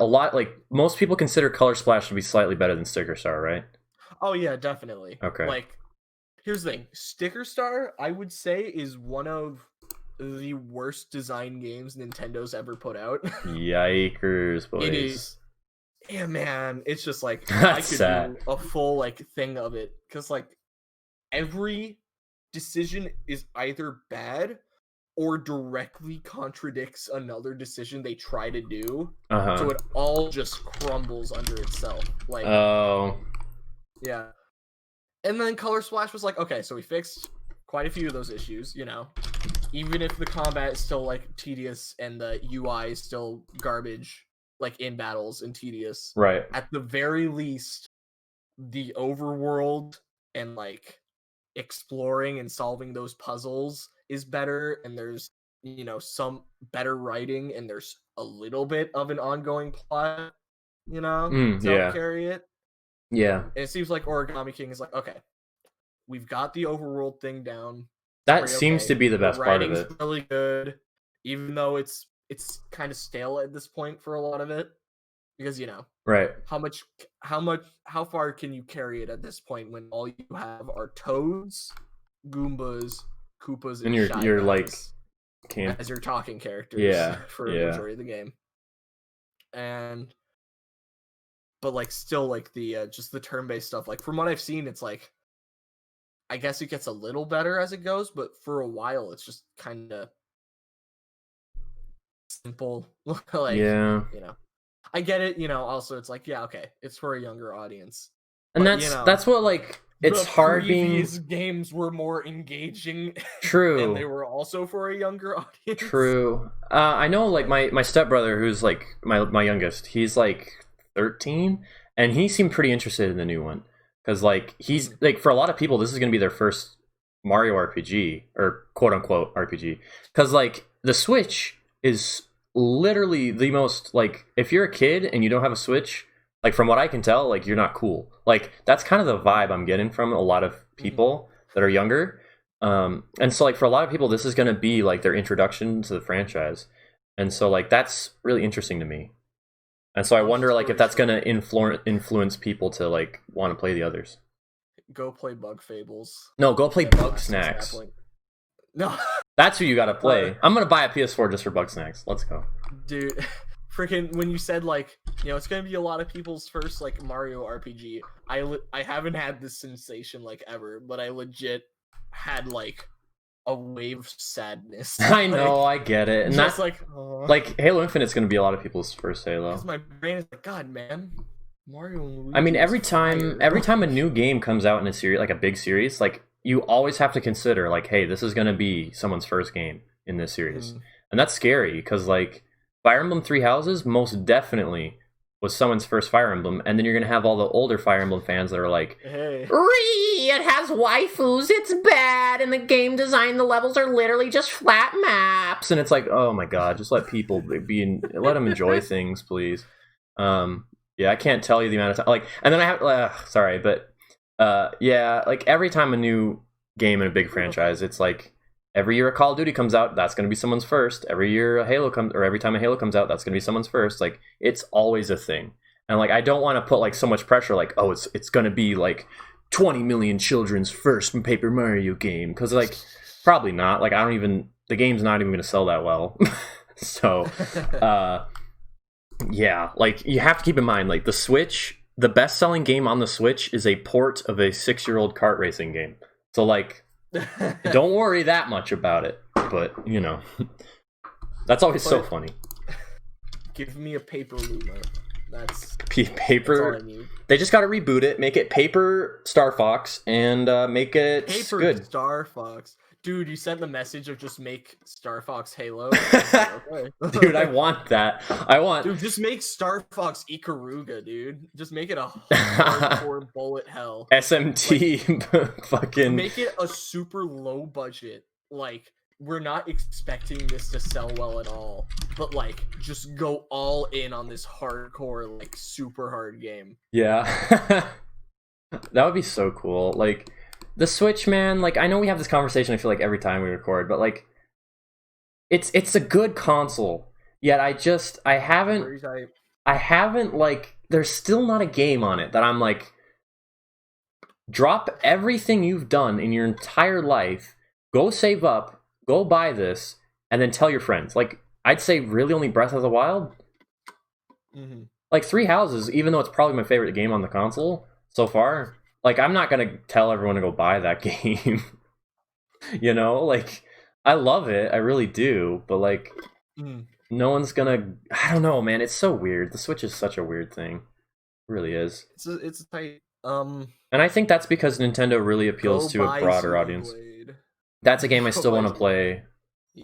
most people consider Color Splash to be slightly better than Sticker Star, right? Oh yeah, definitely. Okay. Like, here's the thing: Sticker Star, I would say, is one of the worst design games Nintendo's ever put out. Yikers, boys! It is. Yeah, man. It's just like I could do a full like thing of it, because like every decision is either bad or directly contradicts another decision they try to do. So it all just crumbles under itself. Like, yeah. And then Color Splash was like, okay, so we fixed quite a few of those issues, even if the combat is still like tedious and the UI is still garbage, like in battles and tedious. Right. At the very least, the overworld and like exploring and solving those puzzles is better, and there's some better writing, and there's a little bit of an ongoing plot to help carry it. Yeah. And it seems like Origami King is like, okay, we've got the overworld thing down. That seems to be the best part of it. Really good, even though it's kind of stale at this point for a lot of it, because right, how far can you carry it at this point when all you have are Toads, Goombas, Koopas, and you're like as your talking characters for the majority of the game. But like still like the just the turn-based stuff, like from what I've seen, it's like I guess it gets a little better as it goes, but for a while it's just kind of simple. Like, I get it, also it's like, yeah, okay, it's for a younger audience. And but, that's what like it's hard being. These games were more engaging. True. And they were also for a younger audience. True. I know like my stepbrother, who's like my youngest, he's like 13, and he seemed pretty interested in the new one. Because, like, he's, like, for a lot of people, this is going to be their first Mario RPG, or quote-unquote RPG. Because, like, the Switch is literally the most, like, if you're a kid and you don't have a Switch, like, from what I can tell, like, you're not cool. Like, that's kind of the vibe I'm getting from a lot of people that are younger. And so, like, for a lot of people, this is going to be, like, their introduction to the franchise. And so, like, that's really interesting to me. And so I wonder like if that's gonna influence people to like want to play the others. Go play Bug Fables. No, go play Bug Snacks. No, that's who you gotta play. I'm gonna buy a PS4 just for Bug Snacks. Let's go, dude. Freaking when you said like, you know, it's gonna be a lot of people's first like Mario RPG. I haven't had this sensation like ever, but I legit had like a wave of sadness. I know, I get it. And just that's like Halo Infinite's gonna be a lot of people's first Halo. Because my brain is like, God, man, Mario and Luigi. I mean, every time a new game comes out in a series, like a big series, like you always have to consider like, hey, this is gonna be someone's first game in this series, and that's scary because like Fire Emblem Three Houses most definitely was someone's first Fire Emblem, and then you're gonna have all the older Fire Emblem fans that are like, hey, it has waifus, it's bad, and the game design, the levels are literally just flat maps, and it's like, oh my god, just let people let them enjoy things, please. Yeah, I can't tell you the amount of time, like, and then I have, sorry, but yeah, like every time a new game in a big franchise, it's like, every year a Call of Duty comes out, that's going to be someone's first. Every year a Halo comes, or every time a Halo comes out, that's going to be someone's first. Like, it's always a thing. And like, I don't want to put like so much pressure, like, oh, it's going to be like 20 million children's first Paper Mario game, because like, probably not. Like, the game's not even going to sell that well. So, yeah, like you have to keep in mind, like the Switch, the best-selling game on the Switch is a port of a 6-year-old kart racing game. So like, don't worry that much about it, but you know, that's always so funny. Give me a Paper Luma. That's paper. That's all I need. They just got to reboot it, make it Paper Star Fox, and make it Paper good. Star Fox. Dude, you sent the message of just make Star Fox Halo. Dude, I want that. Dude, just make Star Fox Ikaruga, dude. Just make it a hardcore bullet hell. SMT, like, fucking. Make it a super low budget. Like, we're not expecting this to sell well at all, but like, just go all in on this hardcore, like, super hard game. Yeah, that would be so cool. Like. The Switch, man, like, I know we have this conversation, I feel like, every time we record, but, like, it's a good console, yet I haven't, like, there's still not a game on it that I'm like, drop everything you've done in your entire life, go save up, go buy this, and then tell your friends. Like, I'd say really only Breath of the Wild. Mm-hmm. Like, Three Houses, even though it's probably my favorite game on the console so far, like, I'm not going to tell everyone to go buy that game, you know? Like, I love it, I really do, but, like, no one's going to... I don't know, man, it's so weird. The Switch is such a weird thing. It really is. It's tight. And I think that's because Nintendo really appeals to a broader audience. That's a game I still want to play.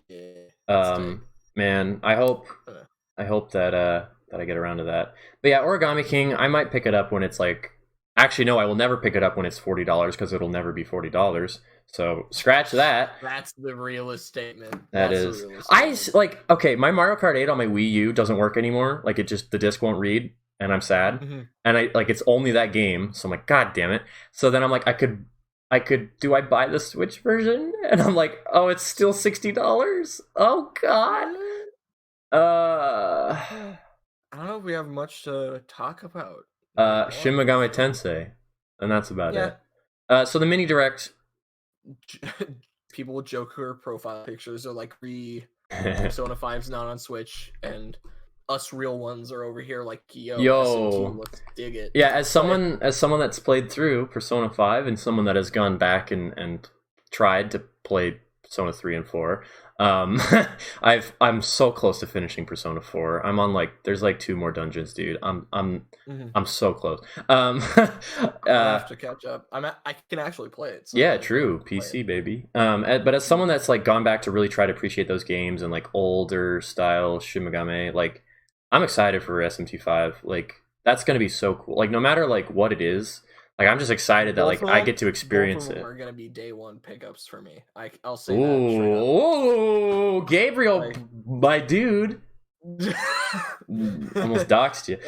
Yeah. Man, I hope that I get around to that. But yeah, Origami King, I might pick it up when it's, like... Actually, no, I will never pick it up when it's $40 because it'll never be $40. So scratch that. That's the realist statement. Okay, my Mario Kart 8 on my Wii U doesn't work anymore. Like, the disc won't read, and I'm sad. Mm-hmm. And it's only that game. So I'm like, God damn it. So then I'm like, do I buy the Switch version? And I'm like, oh, it's still $60. Oh God. I don't know if we have much to talk about. Shin Megami Tensei, and that's about it. So the mini direct, people with Joker profile pictures are like Persona 5's not on Switch, and us real ones are over here like yo, let's dig it. Yeah, as someone that's played through Persona 5 and someone that has gone back and tried to play Persona 3 and 4. I'm so close to finishing Persona 4. I'm on there's 2 more dungeons, dude. I'm so close. I have to catch up. I can actually play it. So yeah, true. PC baby. But as someone that's gone back to really try to appreciate those games and older style Shin Megami, I'm excited for SMT5. That's gonna be so cool. No matter what it is. I'm just excited that I get to experience both of it. them are gonna be day one pickups for me. I'll say that. Ooh, Gabriel, my dude. Almost doxed you.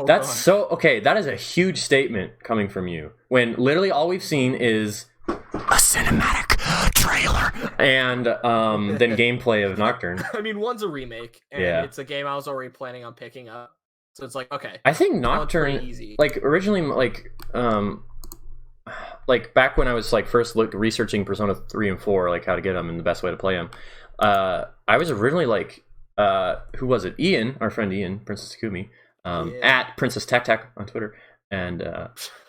That's so okay. That is a huge statement coming from you. When literally all we've seen is a cinematic trailer, and then gameplay of Nocturne. I mean, one's a remake, and it's a game I was already planning on picking up, so it's like, okay. I think Nocturne, like originally, like back when I was like first researching Persona 3 and 4, like how to get them and the best way to play them. I was originally like, who was it? Ian, our friend Ian, Princess Takumi, at Princess Tech Tech on Twitter, and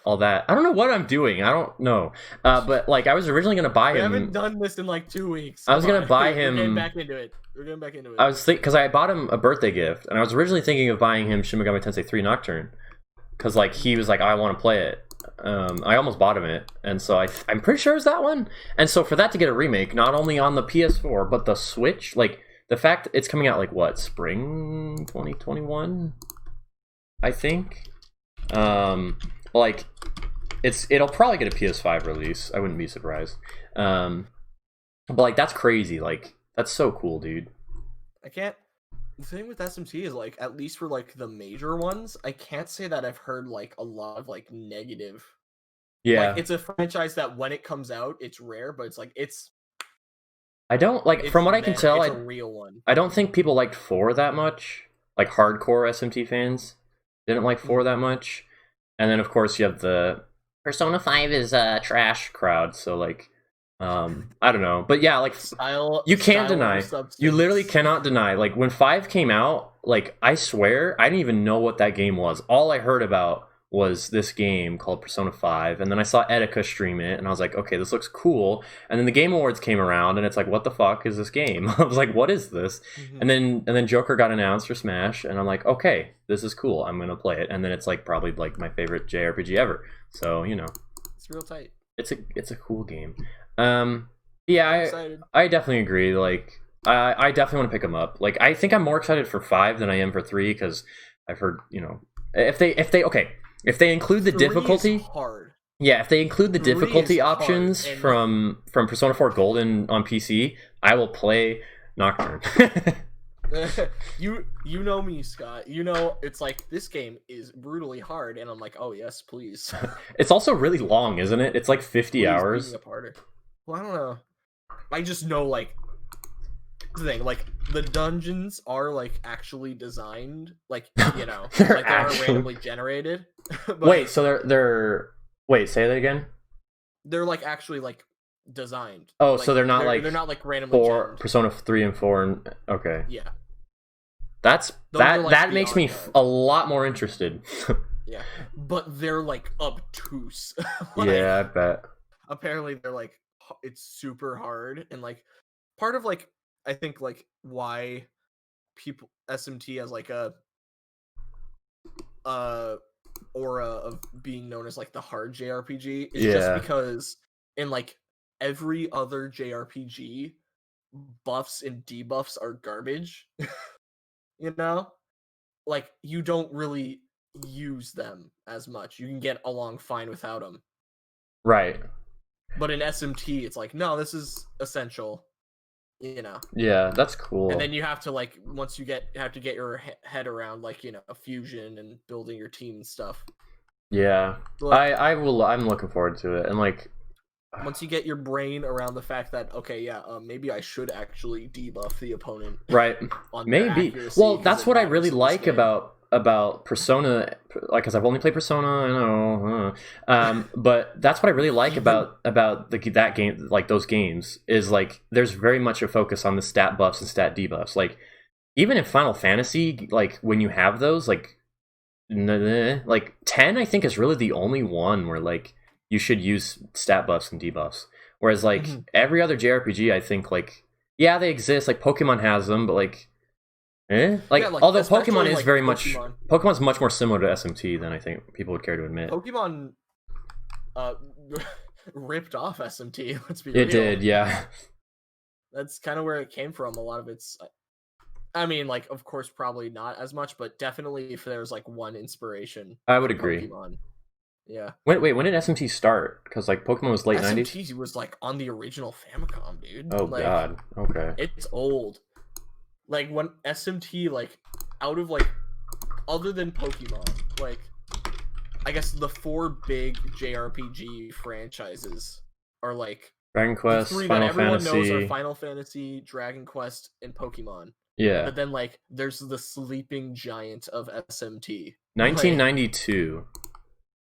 all that. I don't know what I'm doing. I don't know. But like, I was originally gonna buy him. We haven't done this in like 2 weeks. I was gonna buy him. We're getting back into it. I was because I bought him a birthday gift, and I was originally thinking of buying him Shin Megami Tensei 3 Nocturne, because like he was like, I want to play it. I almost bought him it, and so I'm pretty sure it's that one. And so for that to get a remake, not only on the PS4 but the Switch, like the fact it's coming out like what, spring 2021, I think. Like it'll probably get a PS5 release. I wouldn't be surprised. But like that's crazy. Like that's so cool, dude. The thing with SMT is like, at least for like the major ones, I can't say that I've heard like a lot of like negative. Yeah, like, it's a franchise that when it comes out, it's rare, but it's like I don't like, from what I can tell, it's a real one. I don't think people liked 4 that much. Like hardcore SMT fans didn't like 4 that much. And then of course you have the Persona 5 is trash crowd. So like, I don't know, but yeah, like you can't deny. You literally cannot deny. Like when 5 came out, like I swear I didn't even know what that game was. All I heard about was this game called Persona 5, and then I saw Etika stream it, and I was like, okay, this looks cool. And then the Game Awards came around, and it's like, what the fuck is this game? I was like, what is this? And then Joker got announced for Smash, and I'm like, okay, this is cool. I'm gonna play it. And then it's like probably like my favorite JRPG ever. So you know, it's real tight. It's a cool game. Yeah, I definitely agree. Like, I definitely want to pick them up. Like, I think I'm more excited for 5 than I am for 3 because I've heard, you know, if they include the difficulty, hard. Yeah, if they include the difficulty options from Persona 4 Golden on PC, I will play Nocturne. You know me, Scott. You know it's like, this game is brutally hard, and I'm like, oh yes, please. It's also really long, isn't it? It's like 50 hours. Well, I don't know. I just know, like, the thing, like, the dungeons are like actually designed, like, you know, they're like they are randomly generated. But wait, so they're wait, say that again. They're like actually like designed. Oh, like, so they're not like randomly generated. Persona 3 and 4 and okay. Yeah. That makes me a lot more interested. Yeah, but they're like obtuse. Like, yeah, I bet. Apparently they're like, it's super hard, and like part of like, I think like why people SMT has like a aura of being known as like the hard JRPG is just because in like every other JRPG, buffs and debuffs are garbage. You know, like you don't really use them as much. You can get along fine without them. Right. But in SMT, it's like, no, this is essential. You know. Yeah, that's cool. And then you have to like, once you have to get your head around like, you know, a fusion and building your team and stuff. Yeah, like, I'm looking forward to it, and like, once you get your brain around the fact that, okay, yeah, maybe I should actually debuff the opponent. Right. Maybe. Well, that's what I really like about Persona, like, because I've only played Persona, I know, but that's what I really like about that game, like those games, is like there's very much a focus on the stat buffs and stat debuffs. Like even in Final Fantasy, like when you have those, like 10, I think is really the only one where like you should use stat buffs and debuffs. Whereas like every other JRPG, I think like, yeah, they exist. Like Pokemon has them, but like. Although Pokemon is very much Pokemon's much more similar to SMT than I think people would care to admit. Pokemon ripped off SMT, let's be real. It did, yeah. That's kind of where it came from. A lot of it's, I mean, like, of course, probably not as much, but definitely if there's like one inspiration, I would agree. Pokemon. Yeah. Wait, when did SMT start? Because like Pokemon was late 90s? SMT was like on the original Famicom, dude. Oh like, god, okay. It's old. Like when SMT, like, out of like, other than Pokemon, like, I guess the 4 big JRPG franchises are like Dragon Quest, the three Final that everyone knows are Fantasy. Final Fantasy, Dragon Quest, and Pokemon. Yeah. But then like there's the sleeping giant of SMT. 1992.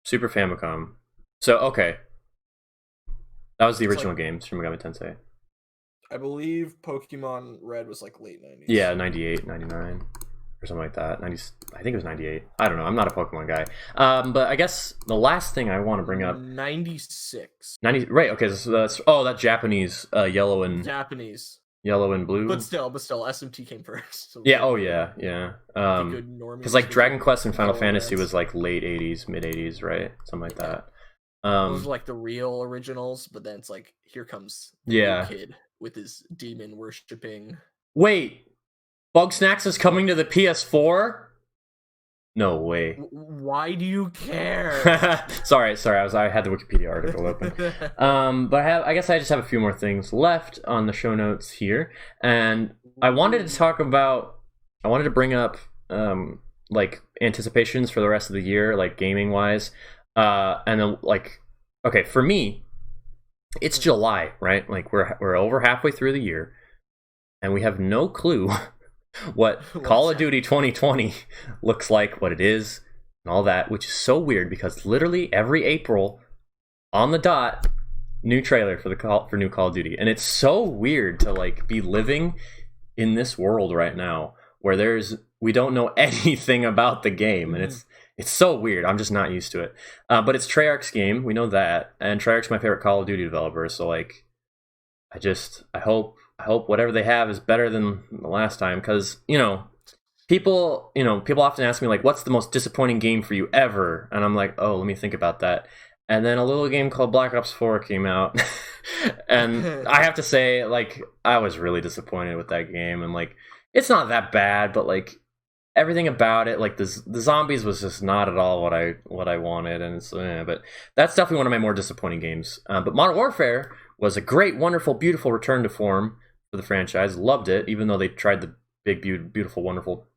Super Famicom. So okay. That was the original game, Shin Megami Tensei. I believe Pokemon Red was like late 90s. Yeah, 98, 99. Or something like that. 90, I think it was 98. I don't know. I'm not a Pokemon guy. But I guess the last thing I want to bring up... 96. 90, right, okay. So that's... Oh, that Japanese yellow and... Japanese. Yellow and blue? But still, SMT came first. So yeah, oh yeah, yeah. Because like Dragon Quest and Final Fantasy was like late 80s, mid 80s, right? Something like that. Those are like the real originals, but then it's like, here comes the kid with his demon worshipping... Wait! Bugsnax is coming to the PS4? No way. Why do you care? sorry. I had the Wikipedia article open. But I guess I just have a few more things left on the show notes here, and I wanted to bring up like anticipations for the rest of the year, like gaming wise, and then like, okay, for me, it's July, right? Like we're over halfway through the year, and we have no clue what Call of Duty 2020 looks like, what it is, and all that, which is so weird because literally every April on the dot, new trailer for new Call of Duty, and it's so weird to like be living in this world right now where we don't know anything about the game, and it's so weird. I'm just not used to it. But it's Treyarch's game, we know that, and Treyarch's my favorite Call of Duty developer, so like I hope whatever they have is better than the last time, because people often ask me like, what's the most disappointing game for you ever, and I'm like, oh, let me think about that. And then a little game called Black Ops 4 came out and I have to say, like, I was really disappointed with that game, and like it's not that bad, but like everything about it, like the zombies was just not at all what I wanted, and it's but that's definitely one of my more disappointing games. But Modern Warfare was a great, wonderful, beautiful return to form for the franchise. Loved it, even though they tried the big, beautiful, wonderful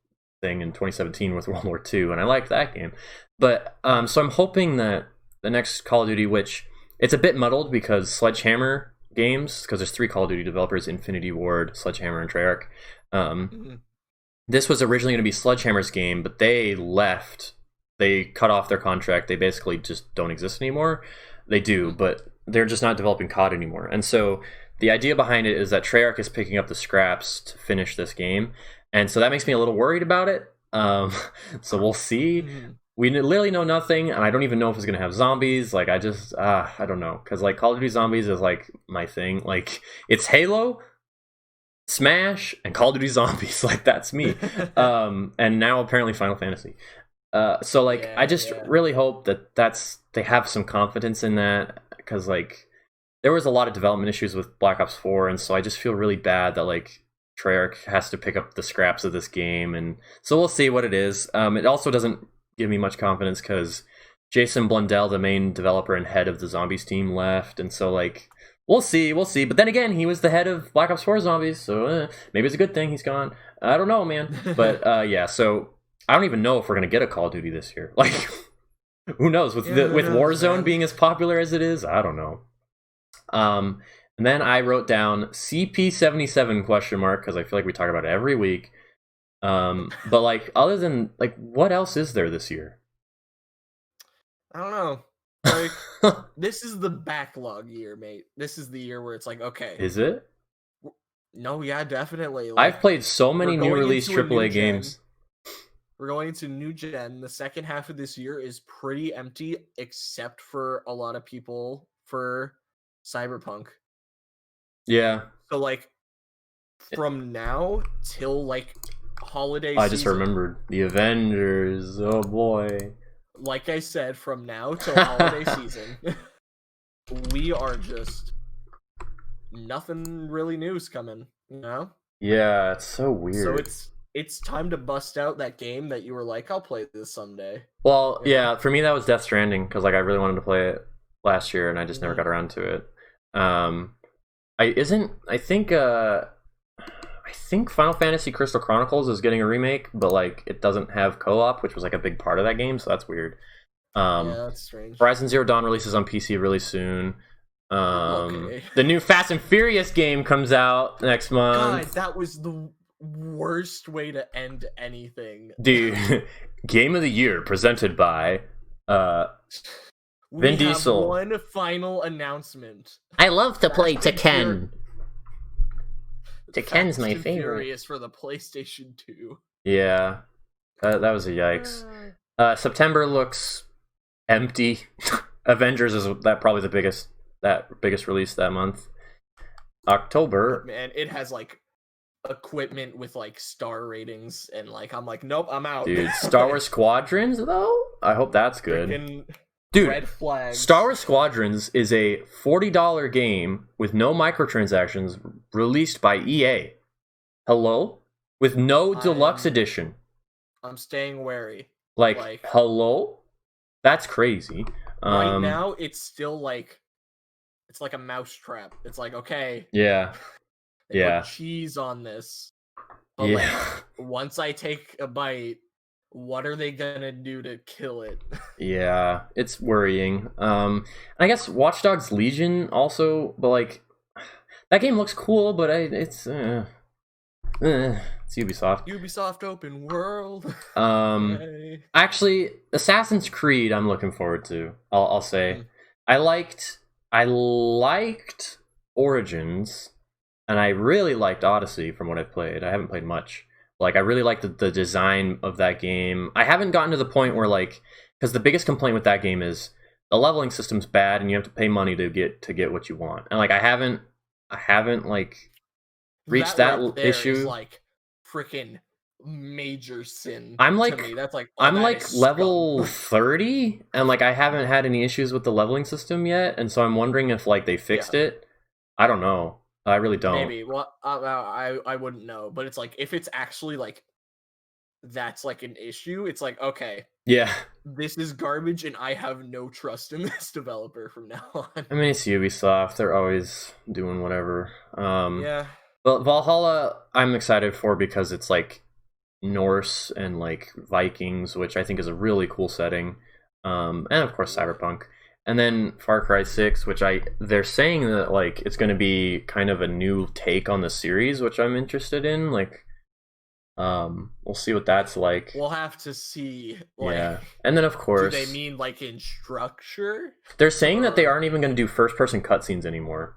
thing in 2017 with World War II, and I liked that game. But so I'm hoping that the next Call of Duty, which it's a bit muddled because Sledgehammer Games, because there's 3 Call of Duty developers, Infinity Ward, Sledgehammer, and Treyarch. This was originally going to be Sledgehammer's game, but they left. They cut off their contract. They basically just don't exist anymore. They do, but they're just not developing COD anymore. And so the idea behind it is that Treyarch is picking up the scraps to finish this game, and so that makes me a little worried about it. So we'll see. We literally know nothing, and I don't even know if it's going to have zombies. Like, I don't know, because like Call of Duty Zombies is like my thing. Like, it's Halo, Smash, and Call of Duty Zombies. Like, that's me. And now apparently Final Fantasy. So like, I just really hope that they have some confidence in that, because like there was a lot of development issues with Black Ops 4, and so I just feel really bad that like Treyarch has to pick up the scraps of this game, and so we'll see what it is. It also doesn't give me much confidence because Jason Blundell, the main developer and head of the Zombies team, left, and so like we'll see. But then again, he was the head of Black Ops 4 Zombies, so maybe it's a good thing he's gone. I don't know, man. But yeah, so I don't even know if we're gonna get a Call of Duty this year. Like, who knows? With Warzone being as popular as it is, I don't know. And then I wrote down CP77 question mark, because I feel like we talk about it every week. But like, other than like, what else is there this year? I don't know. Like, this is the backlog year, mate. This is the year where it's like, okay. Is it? No, yeah, definitely. Like, I've played so many new release AAA games. We're going into new gen. The second half of this year is pretty empty, except for a lot of people for Cyberpunk. Yeah. So like, from now till like holiday I just remembered the Avengers. Oh boy. Like I said, from now till holiday season, we are just nothing really new's coming, you know? Yeah, it's so weird. So it's time to bust out that game that you were like, I'll play this someday. Well, yeah, for me that was Death Stranding, because like I really wanted to play it last year and I just never got around to it. I think Final Fantasy Crystal Chronicles is getting a remake, but like it doesn't have co-op, which was like a big part of that game, so that's weird. Yeah, that's strange. Horizon Zero Dawn releases on PC really soon. The new Fast and Furious game comes out next month. God, that was the worst way to end anything. Dude, Game of the Year presented by Vin Diesel. We have one final announcement. I love to play Tekken. Tekken's my favorite. Furious for the PlayStation 2. Yeah, that was a yikes. September looks empty. Avengers is probably the biggest release that month. October, man, it has like equipment with like star ratings, and like I'm like, nope, I'm out. Dude, Star Wars Squadrons though, I hope that's good. Dude, red flags. Star Wars Squadrons is a $40 game with no microtransactions, released by EA. Hello? With no deluxe edition. I'm staying wary. Like hello? That's crazy. Right now, it's still like, it's like a mousetrap. It's like, okay. Yeah. Put cheese on this. But like, once I take a bite, what are they gonna do to kill it? Yeah, it's worrying. I guess Watch Dogs Legion also, but like, that game looks cool, but it's Ubisoft. Ubisoft open world. Actually, Assassin's Creed, I'm looking forward to. I'll say, I liked Origins, and I really liked Odyssey from what I've played. I haven't played much. Like, I really liked the design of that game. I haven't gotten to the point where, like, because the biggest complaint with that game is the leveling system's bad, and you have to pay money to get what you want. And like, I haven't like reached that right issue. Is like freaking major sin. I'm like, to me. That's like, I'm like level 30, and like I haven't had any issues with the leveling system yet, and so I'm wondering if like they fixed it. I don't know. I really don't. Maybe. Well, I wouldn't know, but it's like, if it's actually like that's like an issue, it's like, okay, yeah, this is garbage, and I have no trust in this developer from now on. I mean, it's Ubisoft; they're always doing whatever. Yeah. But Valhalla, I'm excited for because it's like Norse and like Vikings, which I think is a really cool setting. And of course, Cyberpunk. And then Far Cry 6, which they're saying that like it's going to be kind of a new take on the series, which I'm interested in. Like, we'll see what that's like. We'll have to see. Like, yeah, and then of course, do they mean like in structure? They're saying that they aren't even going to do first-person cutscenes anymore.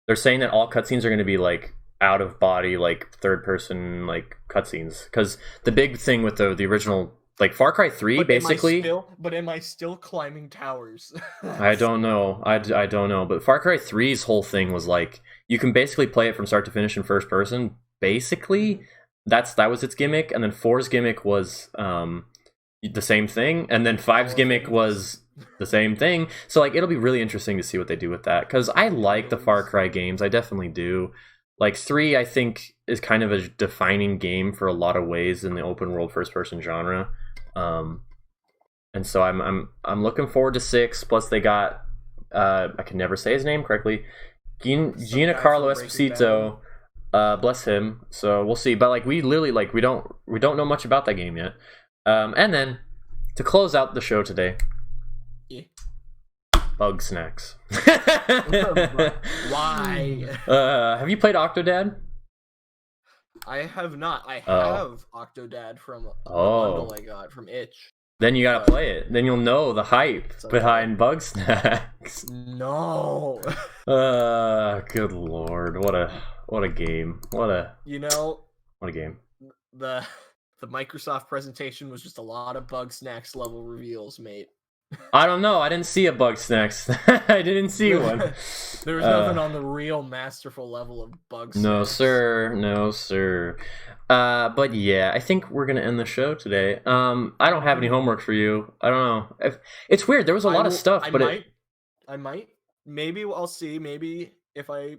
They're saying that all cutscenes are going to be like out of body, like third-person like cutscenes. Because the big thing with the original. Like Far Cry 3, basically. Am I still climbing towers? I don't know. I don't know. But Far Cry 3's whole thing was like, you can basically play it from start to finish in first person. Basically, that was its gimmick. And then 4's gimmick was the same thing. And then 5's gimmick was the same thing. So like, it'll be really interesting to see what they do with that. Because I like the Far Cry games. I definitely do. Like 3, I think, is kind of a defining game for a lot of ways in the open world first person genre. And so I'm looking forward to 6. Plus they got I can never say his name correctly, Giancarlo Esposito, bless him. So we'll see. But like, we literally like we don't know much about that game yet. And then to close out the show today, Bug Snacks. Why? Have you played Octodad? I have not. I have Octodad from the bundle I got from Itch. Then you gotta play it. Then you'll know the hype behind Bug Snacks. No. Good lord! What a game! What a game! The Microsoft presentation was just a lot of Bug Snacks level reveals, mate. I don't know. I didn't see a Bug Snacks. I didn't see one. There was nothing on the real masterful level of Bug Snacks. No, sir. No, sir. But yeah, I think we're gonna end the show today. I don't have any homework for you. I don't know. It's weird. There was a lot of stuff, I might. Maybe I'll see. Maybe if I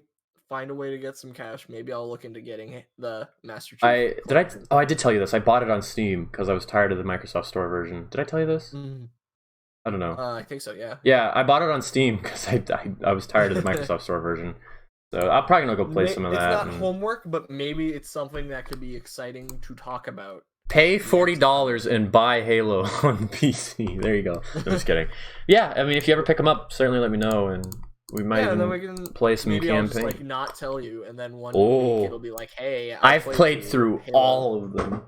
find a way to get some cash, maybe I'll look into getting the Master Chief. I did tell you this. I bought it on Steam because I was tired of the Microsoft Store version. Did I tell you this? I don't know. I think so, yeah. Yeah, I bought it on Steam because I was tired of the Microsoft Store version. So I'm probably going to go play some of that. It's not homework, but maybe it's something that could be exciting to talk about. Pay $40 and buy Halo on PC. There you go. I'm just kidding. Yeah, I mean, if you ever pick them up, certainly let me know. And We might even we can play some maybe campaign. I'll just, not tell you, and then one week it'll be like, hey, I've played through Halo. all of them.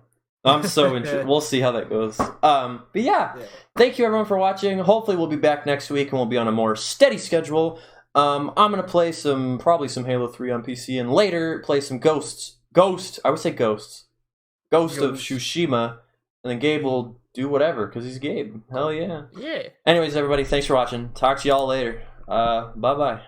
I'm so interested. We'll see how that goes. But yeah, thank you everyone for watching. Hopefully we'll be back next week and we'll be on a more steady schedule. I'm gonna play probably some Halo 3 on PC, and later play some Ghost. I would say Ghost of Tsushima, and then Gabe will do whatever because he's Gabe. Hell yeah. Yeah. Anyways, everybody, thanks for watching. Talk to y'all later. Bye bye.